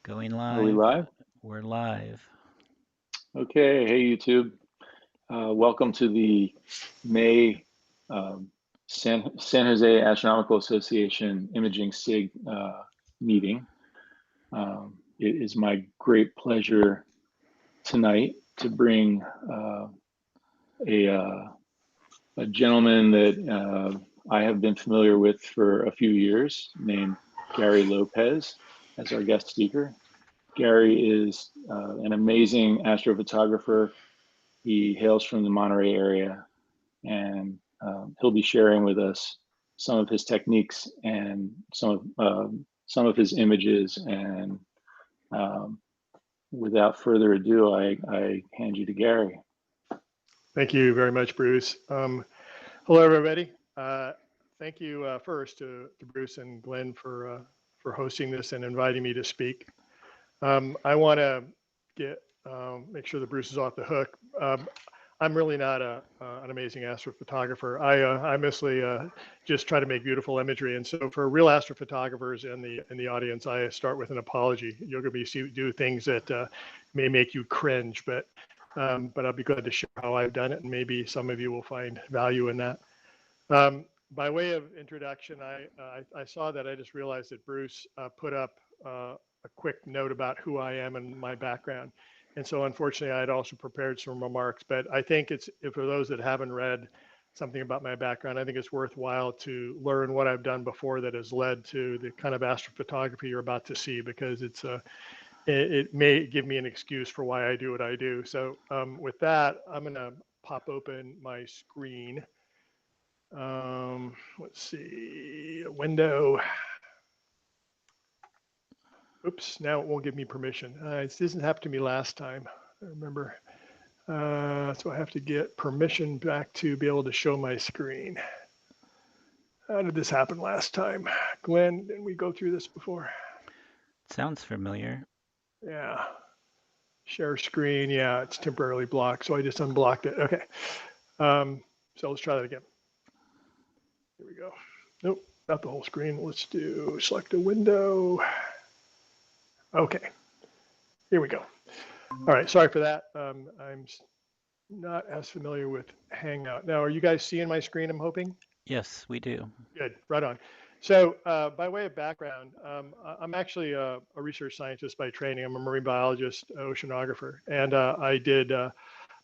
Going Are we live. live? We're live. Okay. Hey, YouTube. Welcome to the May San Jose Astronomical Association Imaging SIG meeting. It is my great pleasure tonight to bring a gentleman that I have been familiar with for a few years, named Gary Lopez, as our guest speaker. Gary is an amazing astrophotographer. He hails from the Monterey area, and he'll be sharing with us some of his techniques and some of his images. And without further ado, I hand you to Gary. Thank you very much, Bruce. Hello, everybody. Thank you first to Bruce and Glenn for hosting this and inviting me to speak. I want to make sure that Bruce is off the hook. I'm really not an amazing astrophotographer. I mostly just try to make beautiful imagery. And so for real astrophotographers in the audience, I start with an apology. You're going to do things that may make you cringe, but I'll be glad to share how I've done it, and maybe some of you will find value in that. By way of introduction, I saw that. I just realized that Bruce put up a quick note about who I am and my background. And so unfortunately, I had also prepared some remarks, but I think for those that haven't read something about my background, I think it's worthwhile to learn what I've done before that has led to the kind of astrophotography you're about to see, because it may give me an excuse for why I do what I do. So with that, I'm going to pop open my screen. Let's see, a window. Oops, now it won't give me permission. This didn't happen to me last time, I remember. So I have to get permission back to be able to show my screen. How did this happen last time? Glenn, didn't we go through this before? Sounds familiar. Yeah. Share screen. Yeah, it's temporarily blocked, so I just unblocked it. Okay. So let's try that again. Here we go. Nope, not the whole screen. Let's select a window. Okay, here we go. All right, sorry for that. I'm not as familiar with Hangout. Now, are you guys seeing my screen, I'm hoping? Yes, we do. Good, right on. So by way of background, I'm actually a research scientist by training. I'm a marine biologist, oceanographer, and I did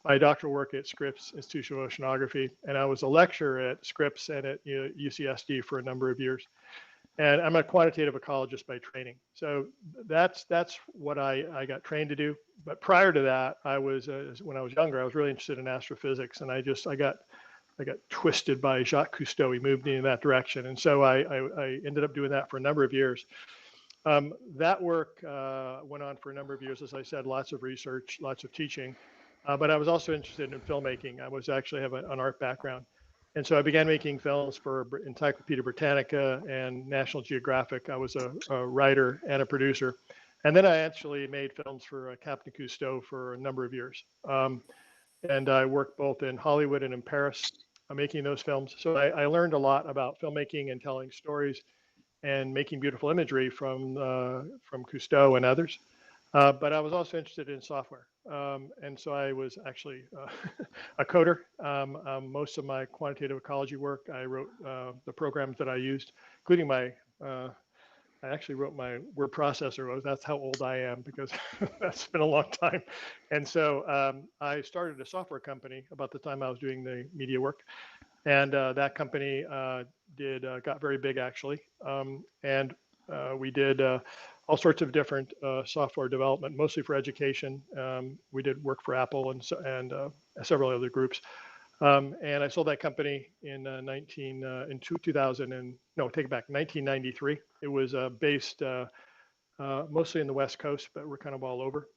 my doctoral work at Scripps Institute of Oceanography, and I was a lecturer at Scripps and at UCSD for a number of years. And I'm a quantitative ecologist by training. So that's what I got trained to do. But prior to that, when I was younger, I was really interested in astrophysics, and I got twisted by Jacques Cousteau. He moved me in that direction, and so I ended up doing that for a number of years. That work went on for a number of years, as I said, lots of research, lots of teaching. But I was also interested in filmmaking. I have an art background. And so I began making films for Encyclopedia Britannica and National Geographic. I was a writer and a producer. And then I actually made films for Captain Cousteau for a number of years. And I worked both in Hollywood and in Paris making those films. So I learned a lot about filmmaking and telling stories and making beautiful imagery from Cousteau and others. But I was also interested in software. And so I was actually a coder. Most of my quantitative ecology work, I wrote the programs that I used, including I actually wrote my word processor. That's how old I am, because that's been a long time. And so I started a software company about the time I was doing the media work. And that company got very big, actually. And we did all sorts of different software development, mostly for education. We did work for Apple and several other groups. And I sold that company in 1993. It was based mostly in the West Coast, but we're kind of all over.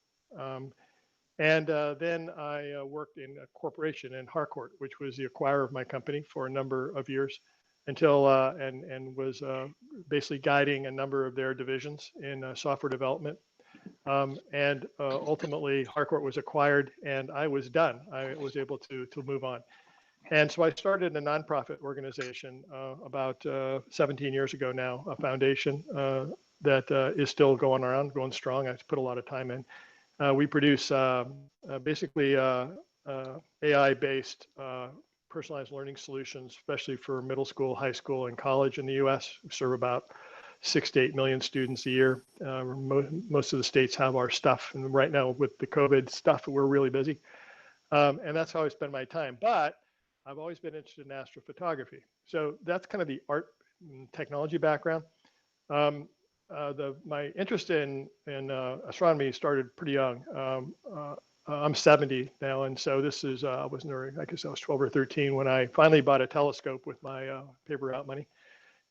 And then I worked in a corporation in Harcourt, which was the acquirer of my company for a number of years, until and was basically guiding a number of their divisions in software development. And ultimately, Harcourt was acquired, and I was done. I was able to move on. And so I started a nonprofit organization about 17 years ago now, a foundation that is still going around, going strong. I put a lot of time in. We produce basically AI-based personalized learning solutions, especially for middle school, high school, and college in the U.S. We serve about 6 to 8 million students a year. Most of the states have our stuff, and right now with the COVID stuff, we're really busy. And that's how I spend my time. But I've always been interested in astrophotography. So that's kind of the art and technology background. My interest in astronomy started pretty young. I'm 70 now, and so this is I was 12 or 13 when I finally bought a telescope with my paper route money,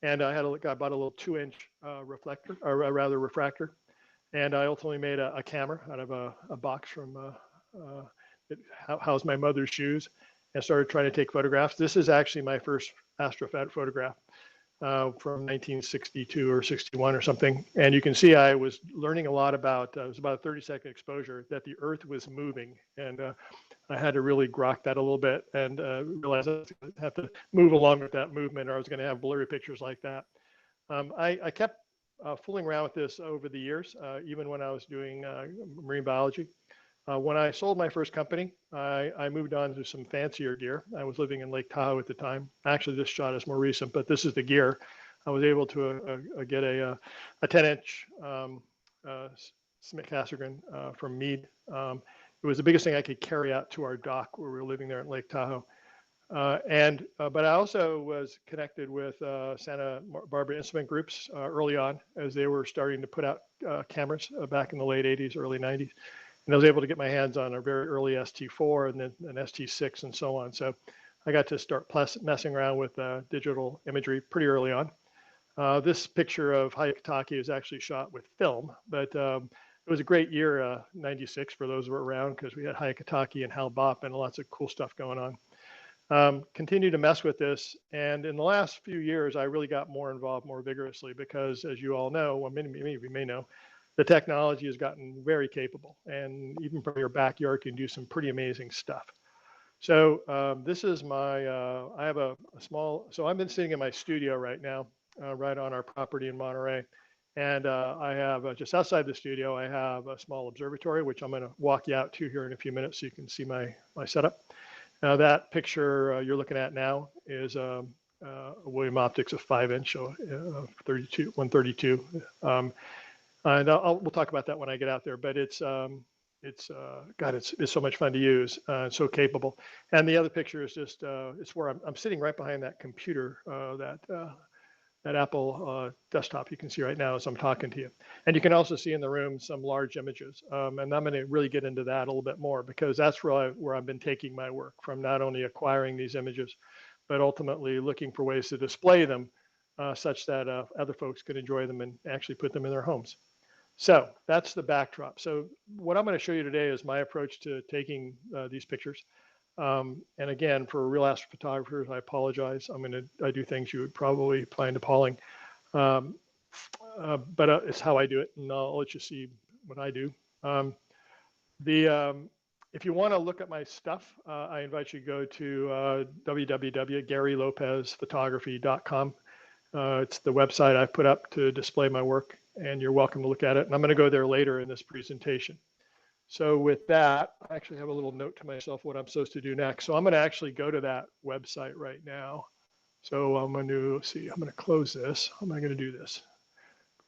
and I bought a little 2-inch reflector, or rather refractor, and I ultimately made a camera out of a box from that housed my mother's shoes, and started trying to take photographs. This is actually my first astrophoto photograph. From 1962 or 61 or something. And you can see I was learning a lot about, it was about a 30-second exposure, that the Earth was moving. And I had to really grok that a little bit and realize I had to move along with that movement, or I was going to have blurry pictures like that. I kept fooling around with this over the years, even when I was doing marine biology. When I sold my first company, I moved on to some fancier gear. I was living in Lake Tahoe at the time. Actually, this shot is more recent, but this is the gear. I was able to get a 10-inch Smith Cassegrain from Meade. It was the biggest thing I could carry out to our dock where we were living there in Lake Tahoe. But I also was connected with Santa Barbara instrument groups early on, as they were starting to put out cameras back in the late 80s, early 90s. And I was able to get my hands on a very early ST4 and then an ST6 and so on. So I got to start messing around with digital imagery pretty early on. This picture of Hayakatake is actually shot with film, but it was a great year, 96, for those who were around, because we had Hayakatake and Hal Bopp and lots of cool stuff going on. Continue to mess with this. And in the last few years, I really got more involved more vigorously because, as you all know, well, many of you may know, the technology has gotten very capable, and even from your backyard you can do some pretty amazing stuff. So this is my, I have a small, so I've been sitting in my studio right now, right on our property in Monterey. And I have, just outside the studio, I have a small observatory, which I'm gonna walk you out to here in a few minutes so you can see my setup. Now that picture you're looking at now is a William Optics, a 5-inch, so 132. And we'll talk about that when I get out there, but it's God, it's so much fun to use, so capable. And the other picture is just, it's where I'm sitting right behind that computer, that Apple desktop you can see right now as I'm talking to you. And you can also see in the room some large images. And I'm going to really get into that a little bit more, because that's where I've been taking my work from, not only acquiring these images, but ultimately looking for ways to display them such that other folks can enjoy them and actually put them in their homes. So that's the backdrop. So what I'm going to show you today is my approach to taking these pictures. And again, for real astrophotographers, I apologize. I do things you would probably find appalling, but it's how I do it, and I'll let you see what I do. If you want to look at my stuff, I invite you to go to www.garylopezphotography.com. It's the website I put up to display my work, and you're welcome to look at it. And I'm going to go there later in this presentation. So with that, I actually have a little note to myself what I'm supposed to do next. So I'm going to actually go to that website right now. So I'm going to see. I'm going to close this. How am I going to do this,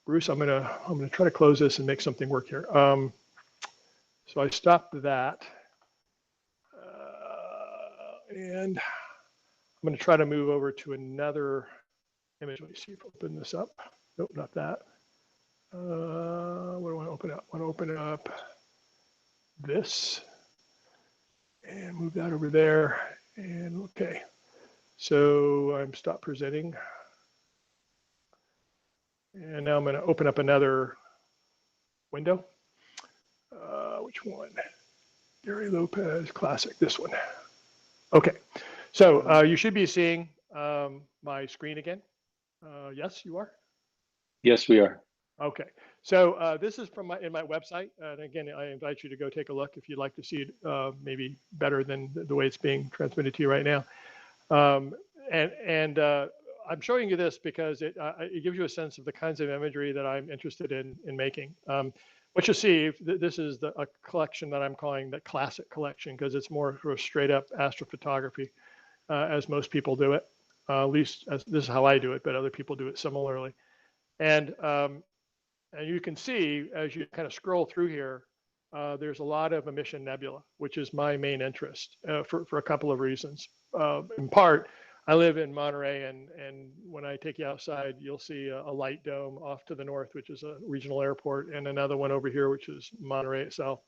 Bruce? I'm going to try to close this and make something work here. So I stopped that, and I'm going to try to move over to another image. Let me see if I open this up. Nope, not that. What do I want to open up? I want to open up this and move that over there. And okay, so I'm stopped presenting. And now I'm going to open up another window. Which one? Gary Lopez Classic, this one. Okay, so you should be seeing my screen again. Yes, you are? Yes, we are. Okay, so this is from my website, and again, I invite you to go take a look if you'd like to see it maybe better than the way it's being transmitted to you right now. I'm showing you this because it gives you a sense of the kinds of imagery that I'm interested in making. What you see, this is a collection that I'm calling the classic collection because it's more sort of straight up astrophotography, as most people do it. At least this is how I do it, but other people do it similarly. And you can see as you kind of scroll through here, there's a lot of emission nebula, which is my main interest for a couple of reasons. In part, I live in Monterey, and when I take you outside, you'll see a light dome off to the north, which is a regional airport, and another one over here, which is Monterey itself.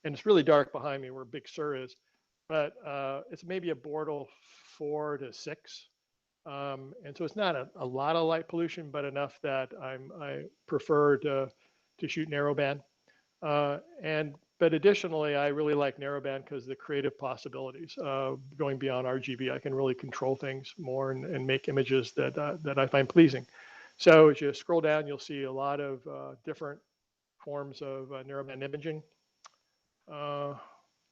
And it's really dark behind me where Big Sur is, but it's maybe a Bortle 4 to 6. And so it's not a lot of light pollution, but enough that I prefer to shoot narrowband. But additionally, I really like narrowband because the creative possibilities going beyond RGB. I can really control things more and make images that I find pleasing. So as you scroll down, you'll see a lot of different forms of narrowband imaging.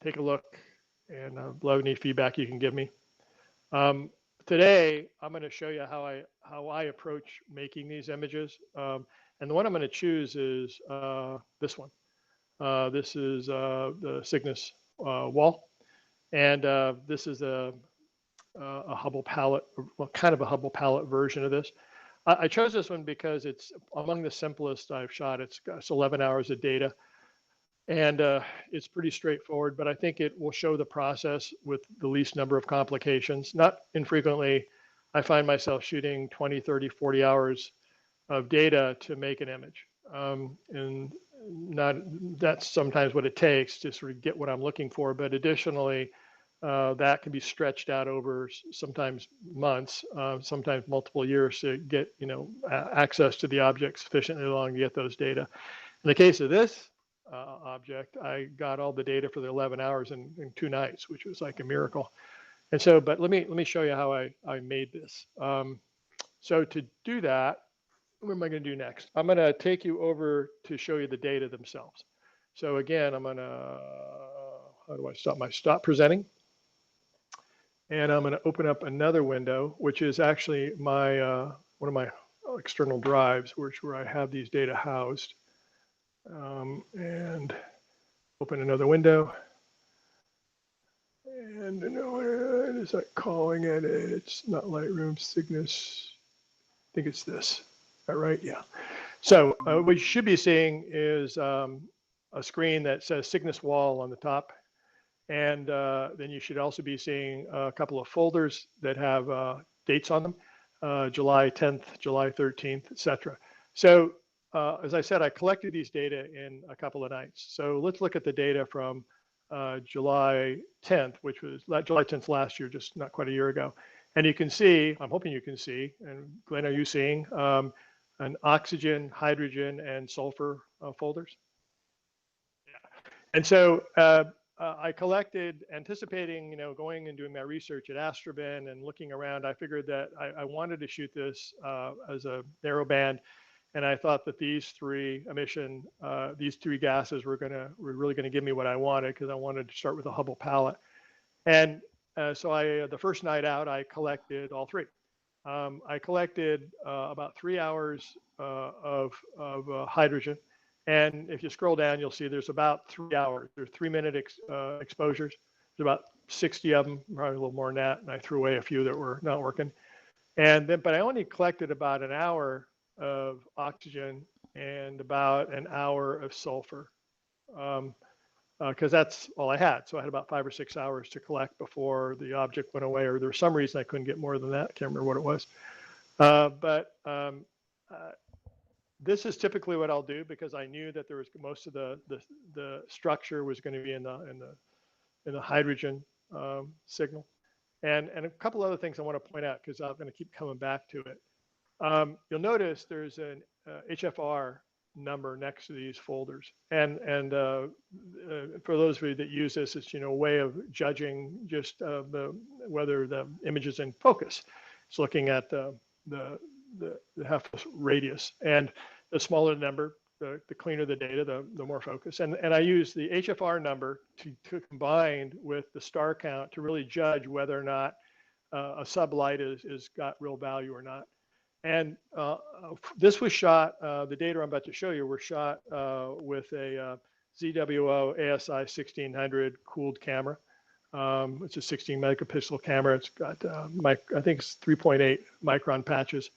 Take a look, and I'd love any feedback you can give me. Today, I'm going to show you how I approach making these images. And the one I'm going to choose is this one. This is the Cygnus wall. And this is a Hubble palette, well, kind of a Hubble palette version of this. I chose this one because it's among the simplest I've shot. It's 11 hours of data. And it's pretty straightforward, but I think it will show the process with the least number of complications. Not infrequently, I find myself shooting 20, 30, 40 hours of data to make an image. And that's sometimes what it takes to sort of get what I'm looking for. But additionally, that can be stretched out over sometimes months, sometimes multiple years to get access to the object sufficiently long to get those data. In the case of this object, I got all the data for the 11 hours in 2 nights, which was like a miracle. And so, but let me show you how I made this. So to do that, what am I going to do next? I'm going to take you over to show you the data themselves. So again, I'm going to, how do I stop presenting? And I'm going to open up another window, which is actually my one of my external drives, where I have these data housed. And open another window. And what is that calling it? It's not Lightroom, Cygnus. I think it's this. Is that right? Yeah. So what you should be seeing is a screen that says Cygnus wall on the top. And then you should also be seeing a couple of folders that have dates on them, July 10th, July 13th, etc. So as I said, I collected these data in a couple of nights. So let's look at the data from July 10th, which was July 10th last year, just not quite a year ago. And you can see, I'm hoping you can see, and Glenn, are you seeing an oxygen, hydrogen, and sulfur folders? Yeah. And so I collected, anticipating, going and doing my research at Astrobin and looking around. I figured that I wanted to shoot this as a narrowband. And I thought that these three gases were really gonna give me what I wanted, because I wanted to start with a Hubble palette. And so the first night out, I collected all three. I collected about 3 hours of hydrogen. And if you scroll down, you'll see there's about 3 hours. There's 3-minute exposures. There's about 60 of them, probably a little more than that. And I threw away a few that were not working. But I only collected about an hour of oxygen and about an hour of sulfur, because that's all I had. So I had about 5 or 6 hours to collect before the object went away, or there was some reason I couldn't get more than that. I can't remember what it was. This is typically what I'll do, because I knew that there was most of the structure was going to be in the hydrogen signal, and a couple other things I want to point out, because I'm going to keep coming back to it. You'll notice there's an HFR number next to these folders, and for those of you that use this, it's a way of judging just whether the image is in focus. It's looking at the half radius, and the smaller the number, the cleaner the data, the more focus. And I use the HFR number to combine with the star count to really judge whether or not a sublight is got real value or not. And this was shot, the data I'm about to show you were shot with a ZWO ASI 1600 cooled camera. It's a 16 megapixel camera. It's got, I think it's 3.8 micron patches.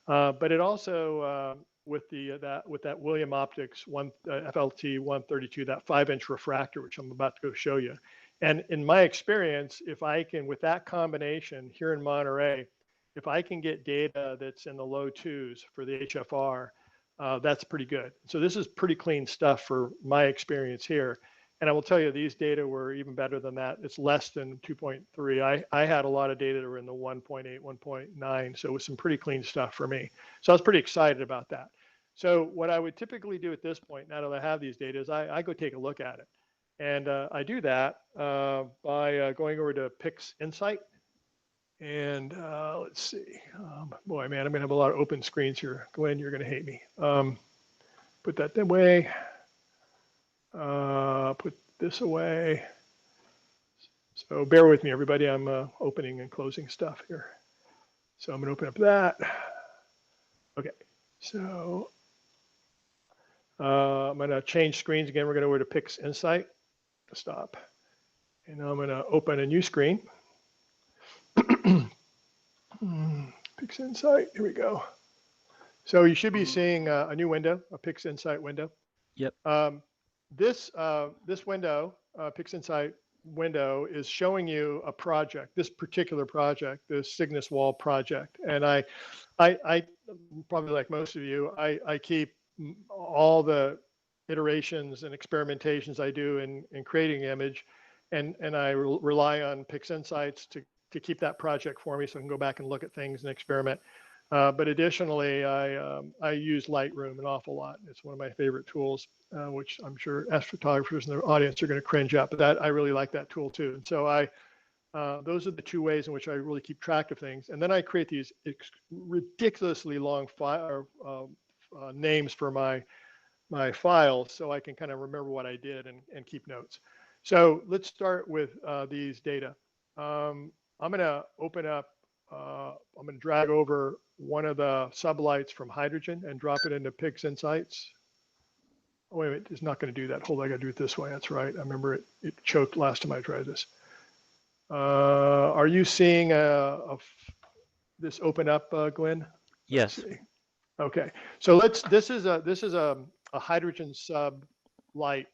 But it also, with that William Optics FLT 132, that 5-inch refractor, which I'm about to go show you. And in my experience, if I can, with that combination here in Monterey, if I can get data that's in the low 2s for the HFR, that's pretty good. So this is pretty clean stuff for my experience here. And I will tell you, these data were even better than that. It's less than 2.3. I had a lot of data that were in the 1.8, 1.9. So it was some pretty clean stuff for me. So I was pretty excited about that. So what I would typically do at this point, now that I have these data, is I go take a look at it. And I do that by going over to PixInsight. And let's see. Boy, man, I'm going to have a lot of open screens here. Glenn, you're going to hate me. Put that away. Put this away. So bear with me, everybody. I'm opening and closing stuff here. So I'm going to open up that. Okay. So I'm going to change screens again. We're going to go over to PixInsight. Stop. And now I'm going to open a new screen. PixInsight. Here we go. So you should be seeing a new window, a PixInsight window. Yep. This window, PixInsight window, is showing you a project, this particular project, the Cygnus Wall project. And I probably like most of you, I keep all the iterations and experimentations I do in creating the image, and I rely on PixInsights to keep that project for me, so I can go back and look at things and experiment. But additionally, I use Lightroom an awful lot. It's one of my favorite tools, which I'm sure astrophotographers in the audience are going to cringe at, but I really like that tool too. And so those are the two ways in which I really keep track of things. And then I create these ridiculously long names for my files, so I can kind of remember what I did and keep notes. So let's start with these data. I'm going to open up, I'm going to drag over one of the sublights from hydrogen and drop it into PixInsights. Oh, wait a minute, it's not going to do that. Hold on, I got to do it this way. That's right. I remember it choked last time I tried this. Are you seeing this open up, Glenn? Yes. Okay. So this is a hydrogen sub light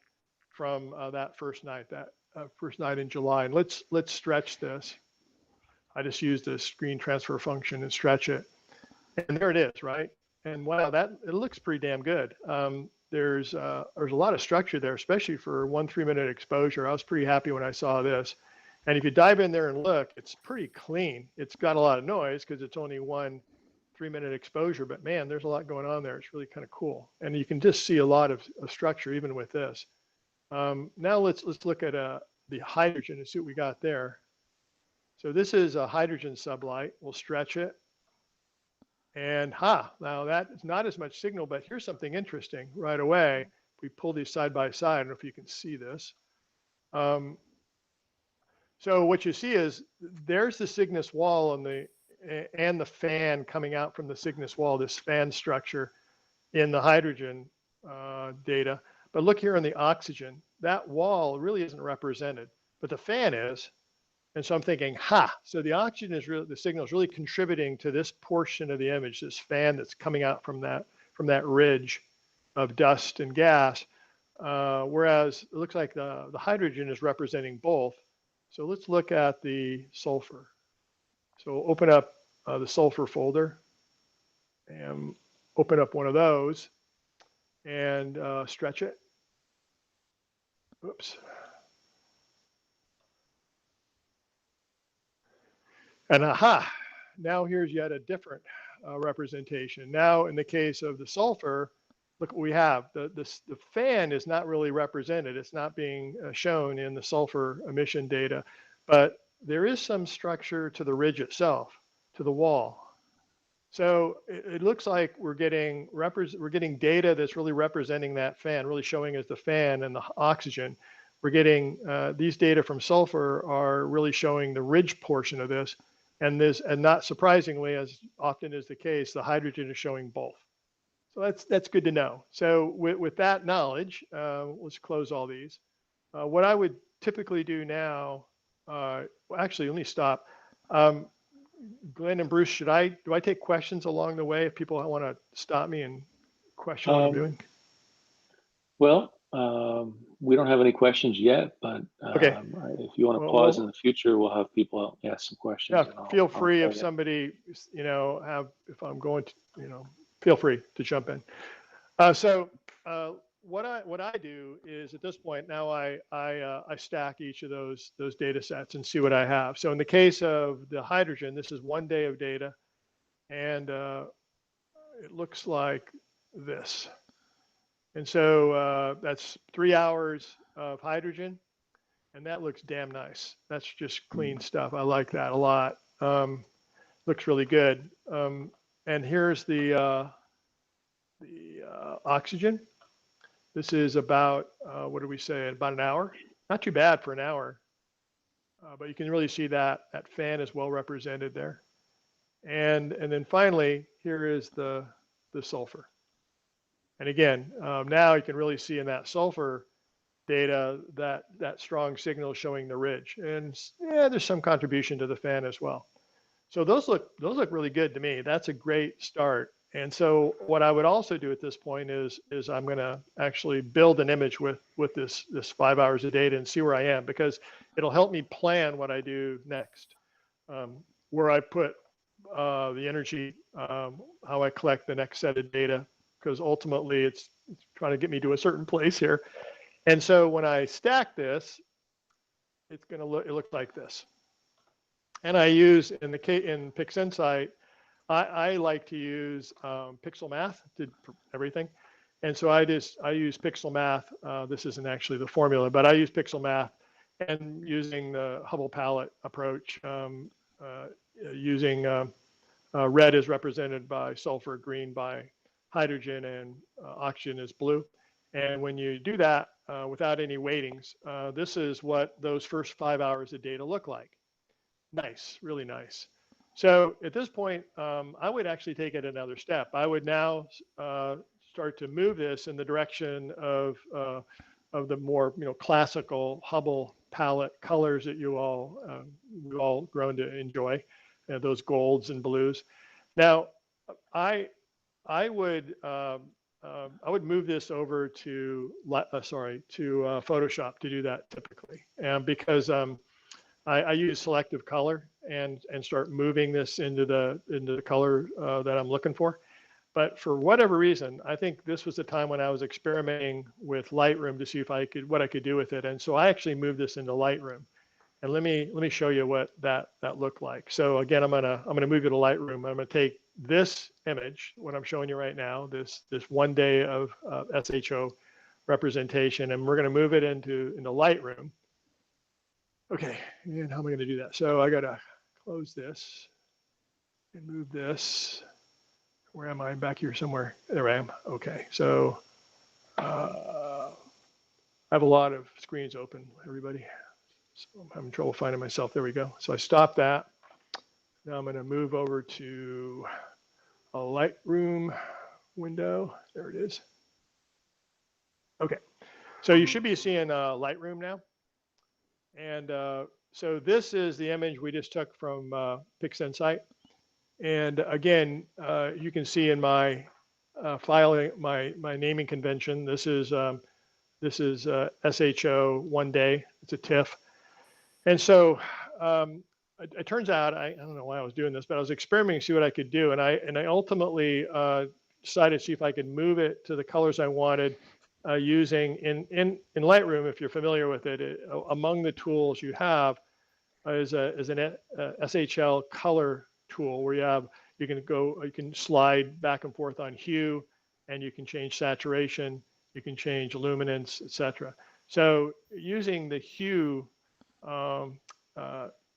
from that first night in July. And let's stretch this. I just used the screen transfer function and stretch it. And there it is, right? And wow, it looks pretty damn good. There's a lot of structure there, especially for 1 3-minute exposure. I was pretty happy when I saw this. And if you dive in there and look, it's pretty clean. It's got a lot of noise because it's only 1 3-minute exposure, but man, there's a lot going on there. It's really kind of cool. And you can just see a lot of structure even with this. Now let's look at the hydrogen and see what we got there. So this is a hydrogen sublight. We'll stretch it. And now that is not as much signal, but here's something interesting right away. We pull these side by side. I don't know if you can see this. So what you see is there's the Cygnus wall and the fan coming out from the Cygnus wall, this fan structure in the hydrogen data. But look here on the oxygen, that wall really isn't represented, but the fan is. And so I'm thinking, so the oxygen is really, the signal is really contributing to this portion of the image, this fan that's coming out from that ridge of dust and gas. Whereas it looks like the hydrogen is representing both. So let's look at the sulfur. So open up the sulfur folder and open up one of those and stretch it. Oops. And now here's yet a different representation. Now in the case of the sulfur, look what we have. The fan is not really represented. It's not being shown in the sulfur emission data, but there is some structure to the ridge itself, to the wall. So it looks like we're getting data that's really representing that fan, really showing as the fan and the oxygen. We're getting these data from sulfur are really showing the ridge portion of this. And not surprisingly, as often is the case, the hydrogen is showing both. So that's good to know. So with that knowledge, let's close all these. What I would typically do now, well, actually, let me stop. Glenn and Bruce, do I take questions along the way if people want to stop me and question what I'm doing? Well, we don't have any questions yet, but Okay. if you want to pause in the future, we'll have people ask some questions. Yeah, And feel free I'll if somebody, if I'm going to, feel free to jump in. So what I do is at this point now I stack each of those data sets and see what I have. So in the case of the hydrogen, this is 1 day of data, and it looks like this. And so that's 3 hours of hydrogen, and that looks damn nice. That's just clean stuff. I like that a lot. Looks really good. And here's the oxygen. This is about, what do we say, about an hour? Not too bad for an hour, but you can really see that fan is well represented there. And then finally, here is the sulfur. And again, now you can really see in that sulfur data that strong signal showing the ridge. And yeah, there's some contribution to the fan as well. So those look really good to me. That's a great start. And so what I would also do at this point is I'm going to actually build an image with this 5 hours of data and see where I am, because it'll help me plan what I do next, where I put the energy, how I collect the next set of data, because ultimately it's trying to get me to a certain place here. And so when I stack this, it looks like this. And I use in PixInsight, I like to use pixel math for everything. And so I use pixel math. This isn't actually the formula, but I use pixel math and using the Hubble palette approach, using red is represented by sulfur, green by hydrogen, and oxygen is blue. And when you do that without any weightings, this is what those first 5 hours of data look like. Nice, really nice. So at this point, I would actually take it another step. I would now start to move this in the direction of the more classical Hubble palette colors that we've all grown to enjoy, those golds and blues. Now, I would move this over to Photoshop to do that typically, because I use selective color and start moving this into the color that I'm looking for. But for whatever reason, I think this was the time when I was experimenting with Lightroom to see what I could do with it. And so I actually moved this into Lightroom. And let me show you what that looked like. So again, I'm gonna move you to Lightroom. I'm gonna take this image, what I'm showing you right now, this 1 day of SHO representation, and we're gonna move it into Lightroom. Okay, and how am I going to do that? So I got to close this and move this. Where am I? Back here somewhere. There I am. Okay, so I have a lot of screens open, everybody. So I'm having trouble finding myself. There we go. So I stopped that. Now I'm going to move over to a Lightroom window. There it is. Okay, so you should be seeing Lightroom now. And so this is the image we just took from PixInsight. And again, you can see in my filing, my naming convention, this is SHO 1 day. It's a TIFF. And so it turns out, I don't know why I was doing this, but I was experimenting to see what I could do. And I ultimately decided to see if I could move it to the colors I wanted. Using in Lightroom, if you're familiar with it, among the tools you have is an SHL color tool where you can slide back and forth on hue, and you can change saturation, you can change luminance, etc. So using the hue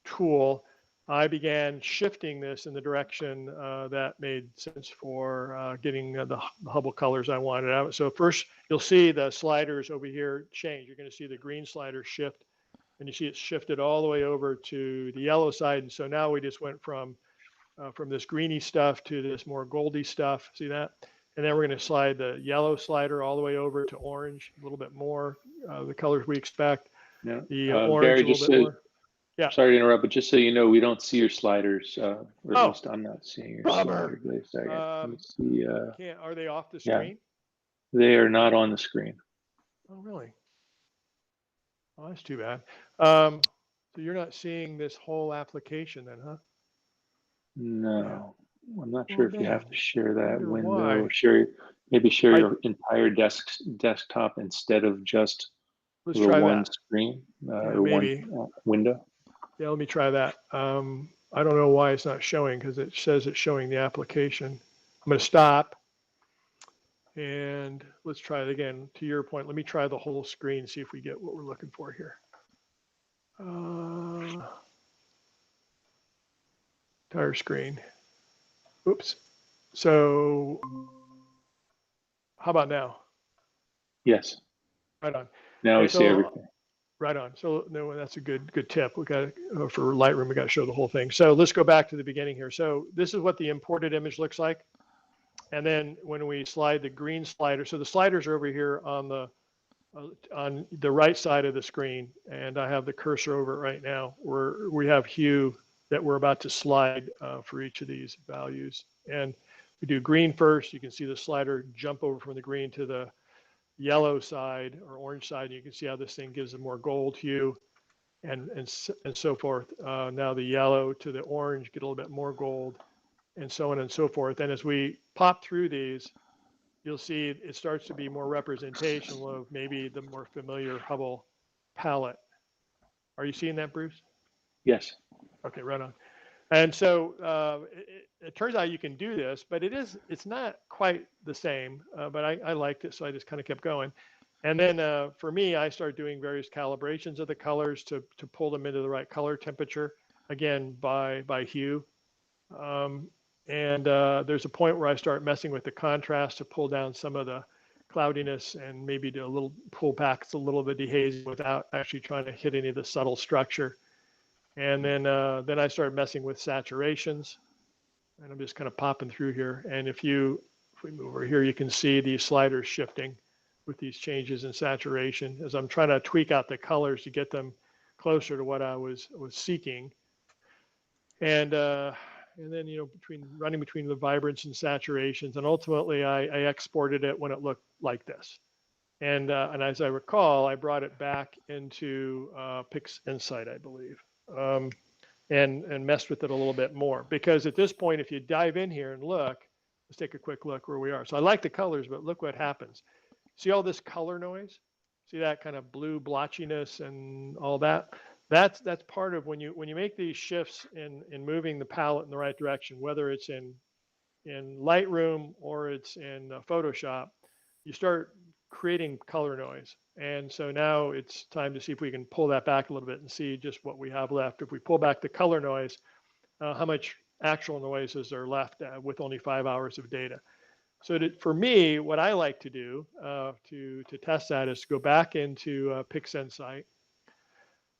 tool, I began shifting this in the direction that made sense for getting the Hubble colors I wanted out. So first, you'll see the sliders over here change. You're going to see the green slider shift and you see it's shifted all the way over to the yellow side. And so now we just went from this greeny stuff to this more goldy stuff. See that? And then we're going to slide the yellow slider all the way over to orange, a little bit more, the colors we expect. Yeah. The orange Gary, a little bit more. Yeah. Sorry to interrupt, but just so you know, we don't see your sliders, or at Oh, least I'm not seeing your bummer. sliders. Wait a second. Let me see. Are they off the Yeah, screen? they are not on the screen. Oh, really? Oh, that's too bad. So you're not seeing this whole application then, huh? No, I'm not Well, sure if you have dang. to share that Wonder window, why. or maybe share your entire desktop instead of just Let's the try one that. screen, Yeah, or one maybe. window. Yeah, let me try that. I don't know why it's not showing because it says it's showing the application. I'm going to stop and let's try it again. To your point, let me try the whole screen, see if we get what we're looking for here. Entire screen. Oops. So how about now? Yes. Right on. Now Okay, we see everything. Right on. So no, that's a good tip. We got for Lightroom, we got to show the whole thing. So let's go back to the beginning here. So this is what the imported image looks like. And then when we slide the green slider, so the sliders are over here on the right side of the screen, and I have the cursor over it right now, where we have hue that we're about to slide for each of these values. And we do green first. You can see the slider jump over from the green to the yellow side or orange side. And you can see how this thing gives a more gold hue and so forth. Now the yellow to the orange get a little bit more gold, and so on and so forth. And as we pop through these, you'll see it starts to be more representational of maybe the more familiar Hubble palette. Are you seeing that, Bruce? Yes. Okay, right on. And so it turns out you can do this, but it's not quite the same, but I liked it, so I just kind of kept going. And then for me, I started doing various calibrations of the colors to pull them into the right color temperature, again, by hue. And there's a point where I start messing with the contrast to pull down some of the cloudiness and maybe do a little pull back a little bit dehazing without actually trying to hit any of the subtle structure. And then I started messing with saturations, and I'm just kind of popping through here. And if we move over here, you can see these sliders shifting with these changes in saturation as I'm trying to tweak out the colors to get them closer to what I was seeking. And then, running between the vibrance and saturations, and ultimately I exported it when it looked like this. And as I recall, I brought it back into PixInsight, I believe, and messed with it a little bit more. Because at this point, if you dive in here and look, let's take a quick look where we are. So I like the colors, but look what happens. See all this color noise? See that kind of blue blotchiness and all that? That's part of when you make these shifts in moving the palette in the right direction, whether it's in Lightroom or it's in Photoshop, you start creating color noise. And so now it's time to see if we can pull that back a little bit and see just what we have left. If we pull back the color noise, how much actual noise is there left with only 5 hours of data? So for me, what I like to do to test that is to go back into PixInsight.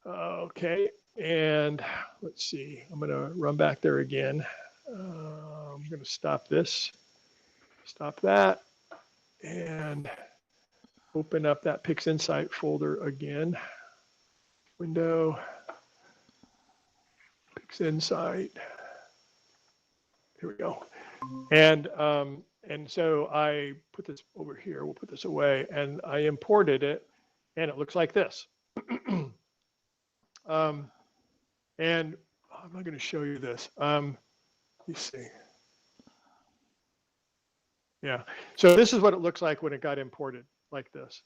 Okay, and let's see. I'm going to run back there again. I'm going to stop this, stop that, and open up that PixInsight folder again. Window, PixInsight. Here we go. And so I put this over here. We'll put this away, and I imported it, and it looks like this. And I'm not going to show you this. Let me see. Yeah. So this is what it looks like when it got imported, like this.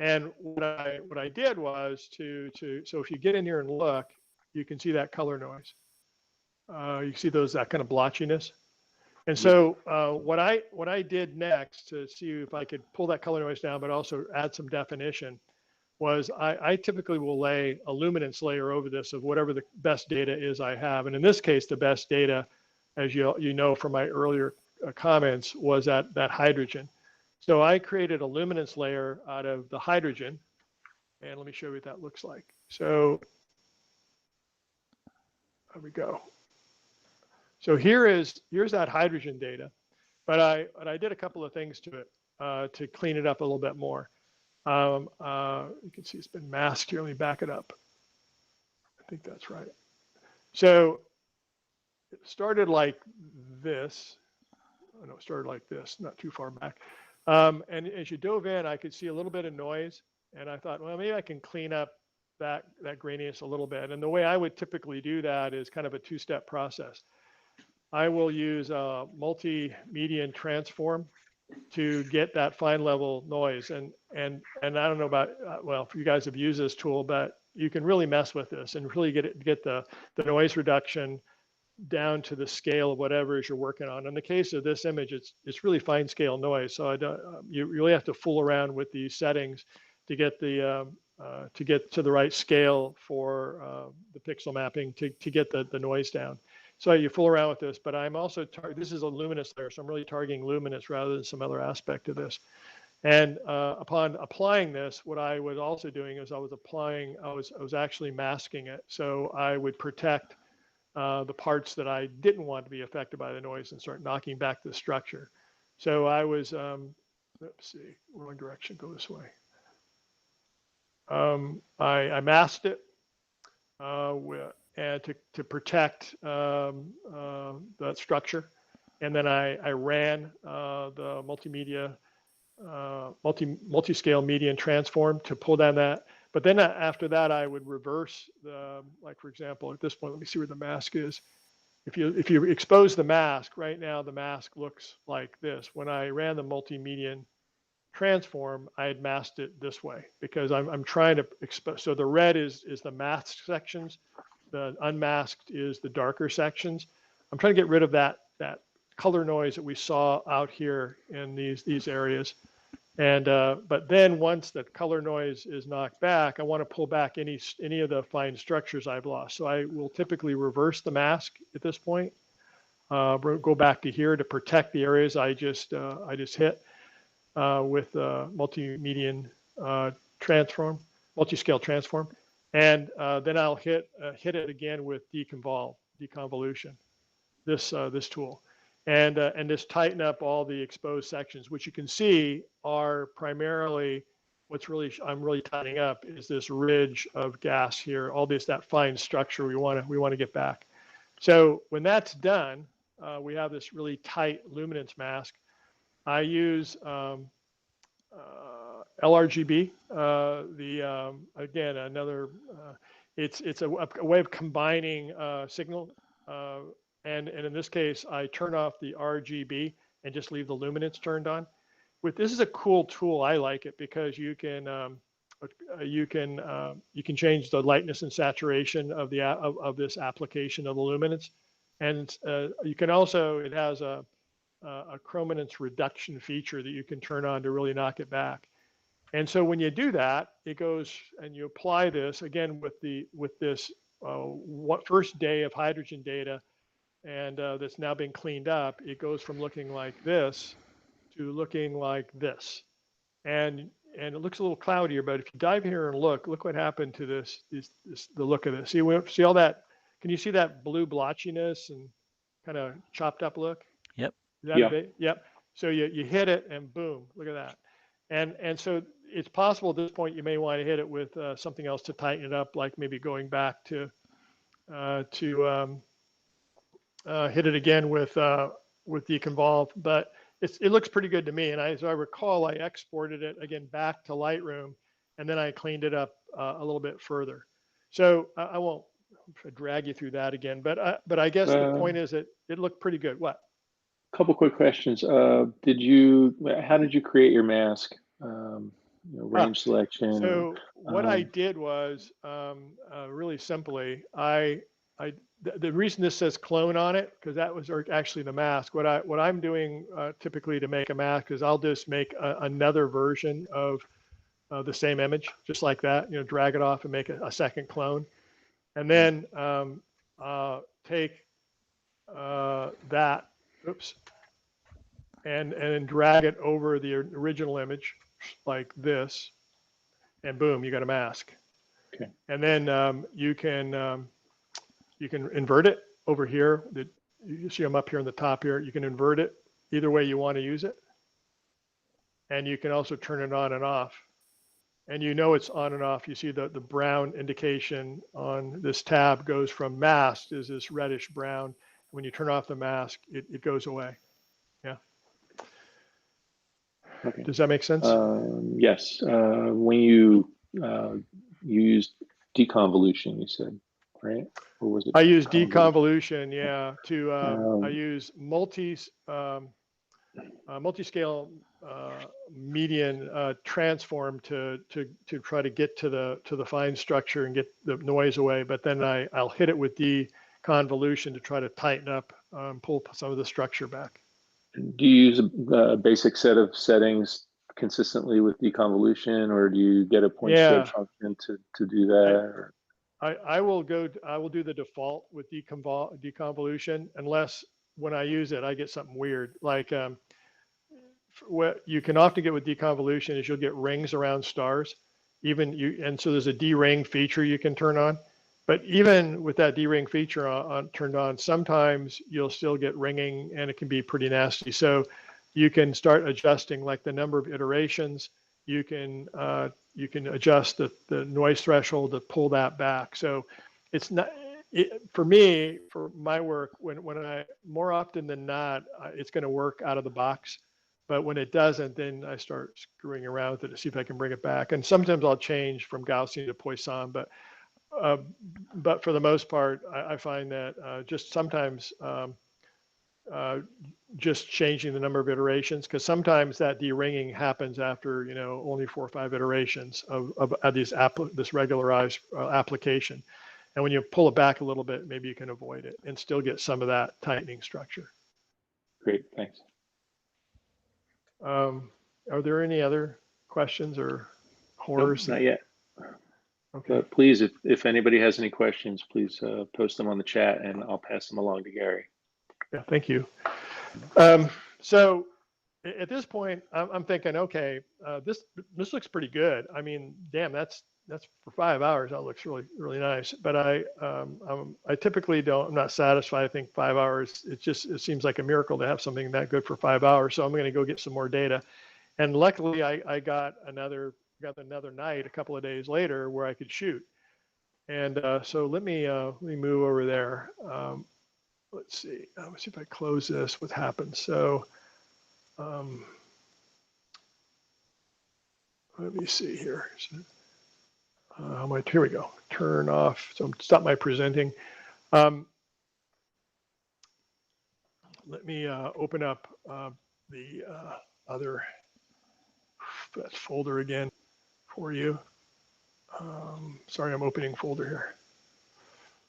And what I did was so if you get in here and look, you can see that color noise. You see that kind of blotchiness. And so what I did next to see if I could pull that color noise down, but also add some definition, was I typically will lay a luminance layer over this of whatever the best data is I have. And in this case, the best data, as you know from my earlier comments, was that hydrogen. So I created a luminance layer out of the hydrogen, And let me show you what that looks like. So there we go. So here's that hydrogen data, but I did a couple of things to it to clean it up a little bit more. You can see it's been masked here. Let me back it up. I think that's right. So it started like this. Oh, no, it started like this, not too far back. And as you dove in, I could see a little bit of noise. And I thought, well, maybe I can clean up that graininess a little bit. And the way I would typically do that is kind of a two-step process. I will use a multi-median transform to get that fine level noise. And I don't know about, well, if you guys have used this tool, but you can really mess with this and really get the noise reduction down to the scale of whatever it is you're working on. In the case of this image, it's really fine scale noise. So you really have to fool around with these settings to get to the right scale for the pixel mapping to get the noise down. So you fool around with this, but I'm also, this is a Luminance layer, so I'm really targeting Luminance rather than some other aspect of this. And upon applying this, what I was also doing is I was actually masking it. So I would protect the parts that I didn't want to be affected by the noise and start knocking back the structure. So I was, let's see, wrong direction, go this way. I masked it and to protect that structure. And then I ran the multi-scale median transform to pull down that. But then after that, I would reverse like for example, at this point, let me see where the mask is. If you expose the mask, right now the mask looks like this. When I ran the multi-median transform, I had masked it this way because I'm trying to expose. So the red is the masked sections, the unmasked is the darker sections. I'm trying to get rid of that color noise that we saw out here in these areas. And but then once the color noise is knocked back, I want to pull back any of the fine structures I've lost. So I will typically reverse the mask at this point, go back to here to protect the areas I just hit with multi-median transform, multi-scale transform, and then I'll hit it again with deconvolution, this tool. And just tighten up all the exposed sections, which you can see are primarily I'm really tightening up is this ridge of gas here, all that fine structure we want to get back. So when that's done, we have this really tight luminance mask. I use LRGB, again another. It's a way of combining signal. And in this case, I turn off the RGB and just leave the luminance turned on. This is a cool tool. I like it because you can change the lightness and saturation of this application of the luminance, and you can also, it has a chrominance reduction feature that you can turn on to really knock it back. And so when you do that, it goes and you apply this again with this first day of hydrogen data. And that's now been cleaned up. It goes from looking like this to looking like this, and it looks a little cloudier. But if you dive here and look what happened to the look of this. See all that? Can you see that blue blotchiness and kind of chopped up look? Yep. Yep. So you hit it and boom, look at that. And so it's possible at this point you may want to hit it with something else to tighten it up, like maybe going back to hit it again with deconvolve, but it looks pretty good to me. And as I recall, I exported it again back to Lightroom, and then I cleaned it up a little bit further. So I won't drag you through that again, but I guess the point is that it looked pretty good. What? Couple quick questions. How did you create your mask? Range selection. So what I did was really simply, the reason this says clone on it, because that was actually the mask. What I'm doing typically to make a mask is I'll just make another version of the same image, just like that. Drag it off and make a second clone, and then take that. Oops. And drag it over the original image like this, and boom, you got a mask. Okay. And then you can invert it over here. You see them up here on the top here. You can invert it either way you want to use it. And you can also turn it on and off. And you know it's on and off. You see the brown indication on this tab goes from masked is this reddish brown. When you turn off the mask, it goes away. Yeah. Okay. Does that make sense? Yes. When you used deconvolution, you said, right? Or was it? I use deconvolution, yeah. I use multi-scale median transform to try to get to the fine structure and get the noise away. But then I'll hit it with deconvolution to try to tighten up, pull some of the structure back. Do you use a basic set of settings consistently with deconvolution, or do you get a point state function to do that? I will do the default with deconvolution, unless when I use it, I get something weird. Like what you can often get with deconvolution is you'll get rings around stars, and so there's a D-ring feature you can turn on. But even with that D-ring feature turned on, sometimes you'll still get ringing, and it can be pretty nasty. So you can start adjusting like the number of iterations. You can adjust the noise threshold to pull that back. So it's not for me, for my work, when I more often than not, it's going to work out of the box. But when it doesn't, then I start screwing around with it to see if I can bring it back. And sometimes I'll change from Gaussian to Poisson, but for the most part, I find that just sometimes just changing the number of iterations, because sometimes that de-ringing happens after only 4 or 5 iterations of this regularized application. And when you pull it back a little bit, maybe you can avoid it and still get some of that tightening structure. Great, thanks. Are there any other questions or horrors? Nope, not yet. Okay. But please, if anybody has any questions, please post them on the chat and I'll pass them along to Gary. Yeah, thank you. So at this point, I'm thinking, okay, this looks pretty good. I mean, damn, that's for 5 hours. That looks really, really nice. But I typically I'm not satisfied. I think 5 hours, it seems like a miracle to have something that good for 5 hours. So I'm going to go get some more data. And luckily I got another night a couple of days later where I could shoot. And so let me move over there. Let's see if I close this, what happens. So let me see here. Here we go. Turn off. So stop my presenting. Let me open up the other folder again for you. Sorry, I'm opening folder here.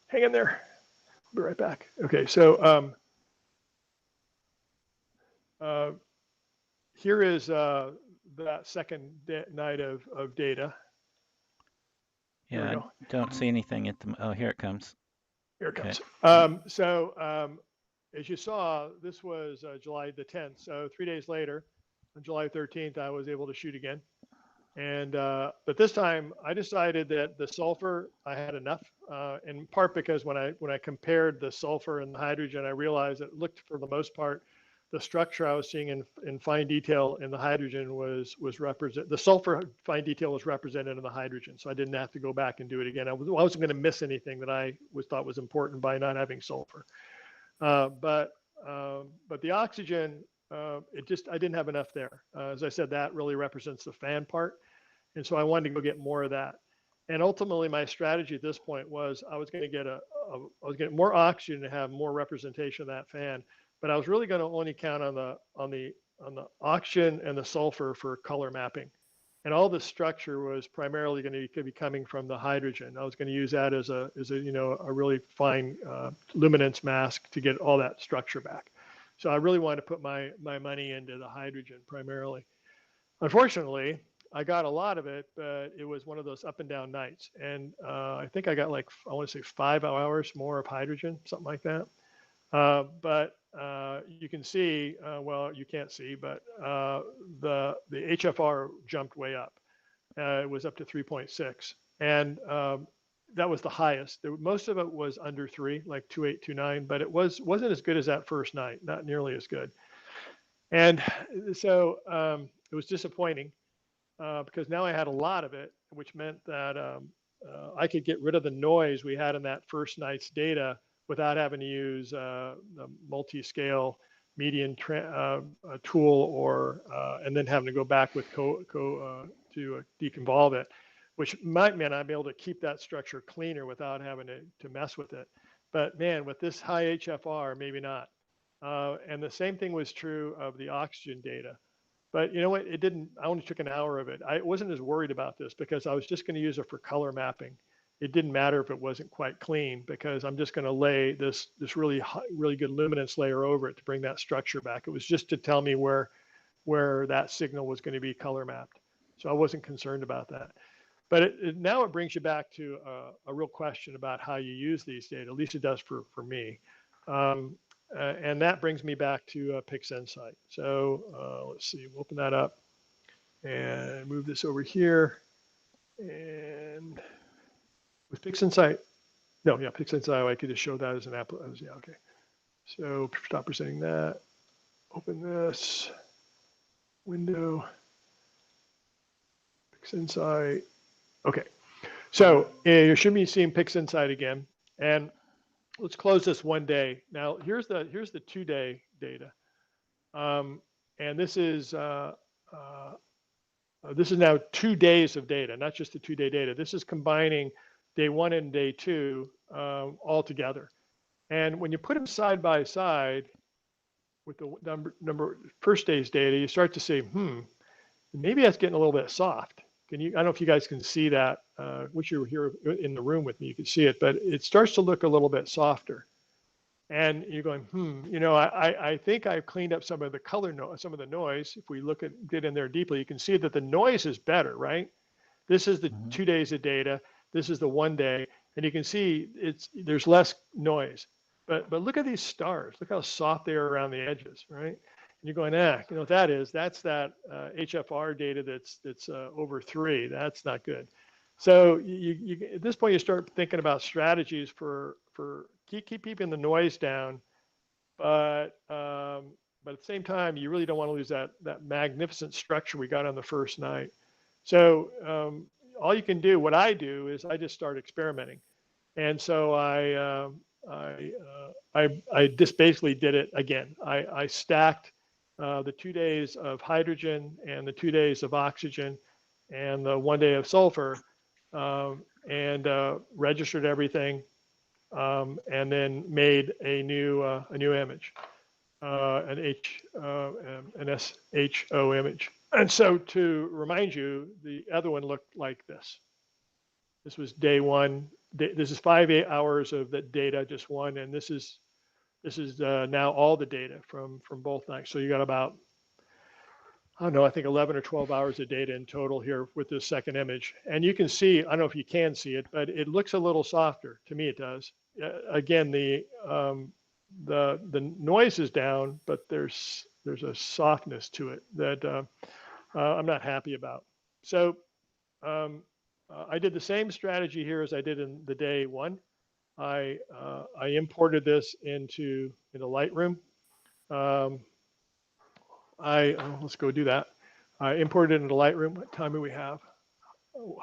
Hang in there. I'll be right back. Okay, so here is that second night of data. Yeah, I don't see anything at the. Oh, here it comes. Here it Okay. comes. As you saw, this was July the 10th. So 3 days later, on July 13th, I was able to shoot again. And but this time, I decided that the sulfur I had enough. In part because when I compared the sulfur and the hydrogen, I realized it looked, for the most part, the structure I was seeing in fine detail in the hydrogen was represent. The sulfur fine detail was represented in the hydrogen, so I didn't have to go back and do it again. I wasn't going to miss anything that I thought was important by not having sulfur. But the oxygen, I didn't have enough there. As I said, that really represents the fan part, and so I wanted to go get more of that. And ultimately, my strategy at this point was I was going to get more oxygen to have more representation of that fan. But I was really going to only count on the oxygen and the sulfur for color mapping, and all the structure was primarily going to be coming from the hydrogen. I was going to use that as a really fine luminance mask to get all that structure back. So I really wanted to put my money into the hydrogen primarily. Unfortunately, I got a lot of it, but it was one of those up and down nights, and I think I got I want to say 5 hours more of hydrogen, something like that. But you can see, well, you can't see, but the HFR jumped way up. It was up to 3.6, and that was the highest. Most of it was under 3, like 2.8, 2.9, but it wasn't as good as that first night, not nearly as good. And so it was disappointing because now I had a lot of it, which meant that I could get rid of the noise we had in that first night's data without having to use the multi-scale median tool or and then having to go back with to deconvolve it, which might mean I'd be able to keep that structure cleaner without having to mess with it. But man, with this high HFR, maybe not. And the same thing was true of the oxygen data. But you know what? It didn't. I only took an hour of it. I wasn't as worried about this because I was just going to use it for color mapping. It didn't matter if it wasn't quite clean because I'm just going to lay this really good luminance layer over it to bring that structure back. It was just to tell me where that signal was going to be color mapped. So I wasn't concerned about that. But now it brings you back to a real question about how you use these data. At least it does for me. And that brings me back to PixInsight. So let's see, we'll open that up and move this over here. And with PixInsight, no, yeah, PixInsight, I could just show that as an app. Yeah, okay. So stop presenting that. Open this window. PixInsight. Okay. So you should be seeing PixInsight again. And let's close this one day. Now here's the 2-day data, and this is now 2 days of data, not just the 2-day data. This is combining day 1 and day 2 all together. And when you put them side by side with the number first day's data, you start to say, maybe that's getting a little bit soft. I don't know if you guys can see that, which you're here in the room with me, you can see it, but it starts to look a little bit softer. And you're going, I think I've cleaned up some of the some of the noise. If we get in there deeply, you can see that the noise is better, right? This is the 2 days of data. This is the 1 day, and you can see there's less noise. But look at these stars. Look how soft they are around the edges, right? And you're going, you know what that is? That's that HFR data that's over 3. That's not good. So you at this point you start thinking about strategies for keep keeping the noise down, but at the same time you really don't want to lose that magnificent structure we got on the first night. So all you can do, what I do is I just start experimenting, and so I just basically did it again. I stacked the 2 days of hydrogen and the 2 days of oxygen and the 1 day of sulfur, and registered everything, and then made a new image, an SHO image. And so to remind you, the other one looked like this. This was day 1. This is 5 hours of the data, just one, and this is now all the data from both nights. So you got about, I don't know, I think 11 or 12 hours of data in total here with this second image. And you can see, I don't know if you can see it, but it looks a little softer. To me, it does. Again, the noise is down, but there's a softness to it that I'm not happy about. So I did the same strategy here as I did in the day 1. I imported this into Lightroom. Let's go do that. I imported it into Lightroom. What time do we have?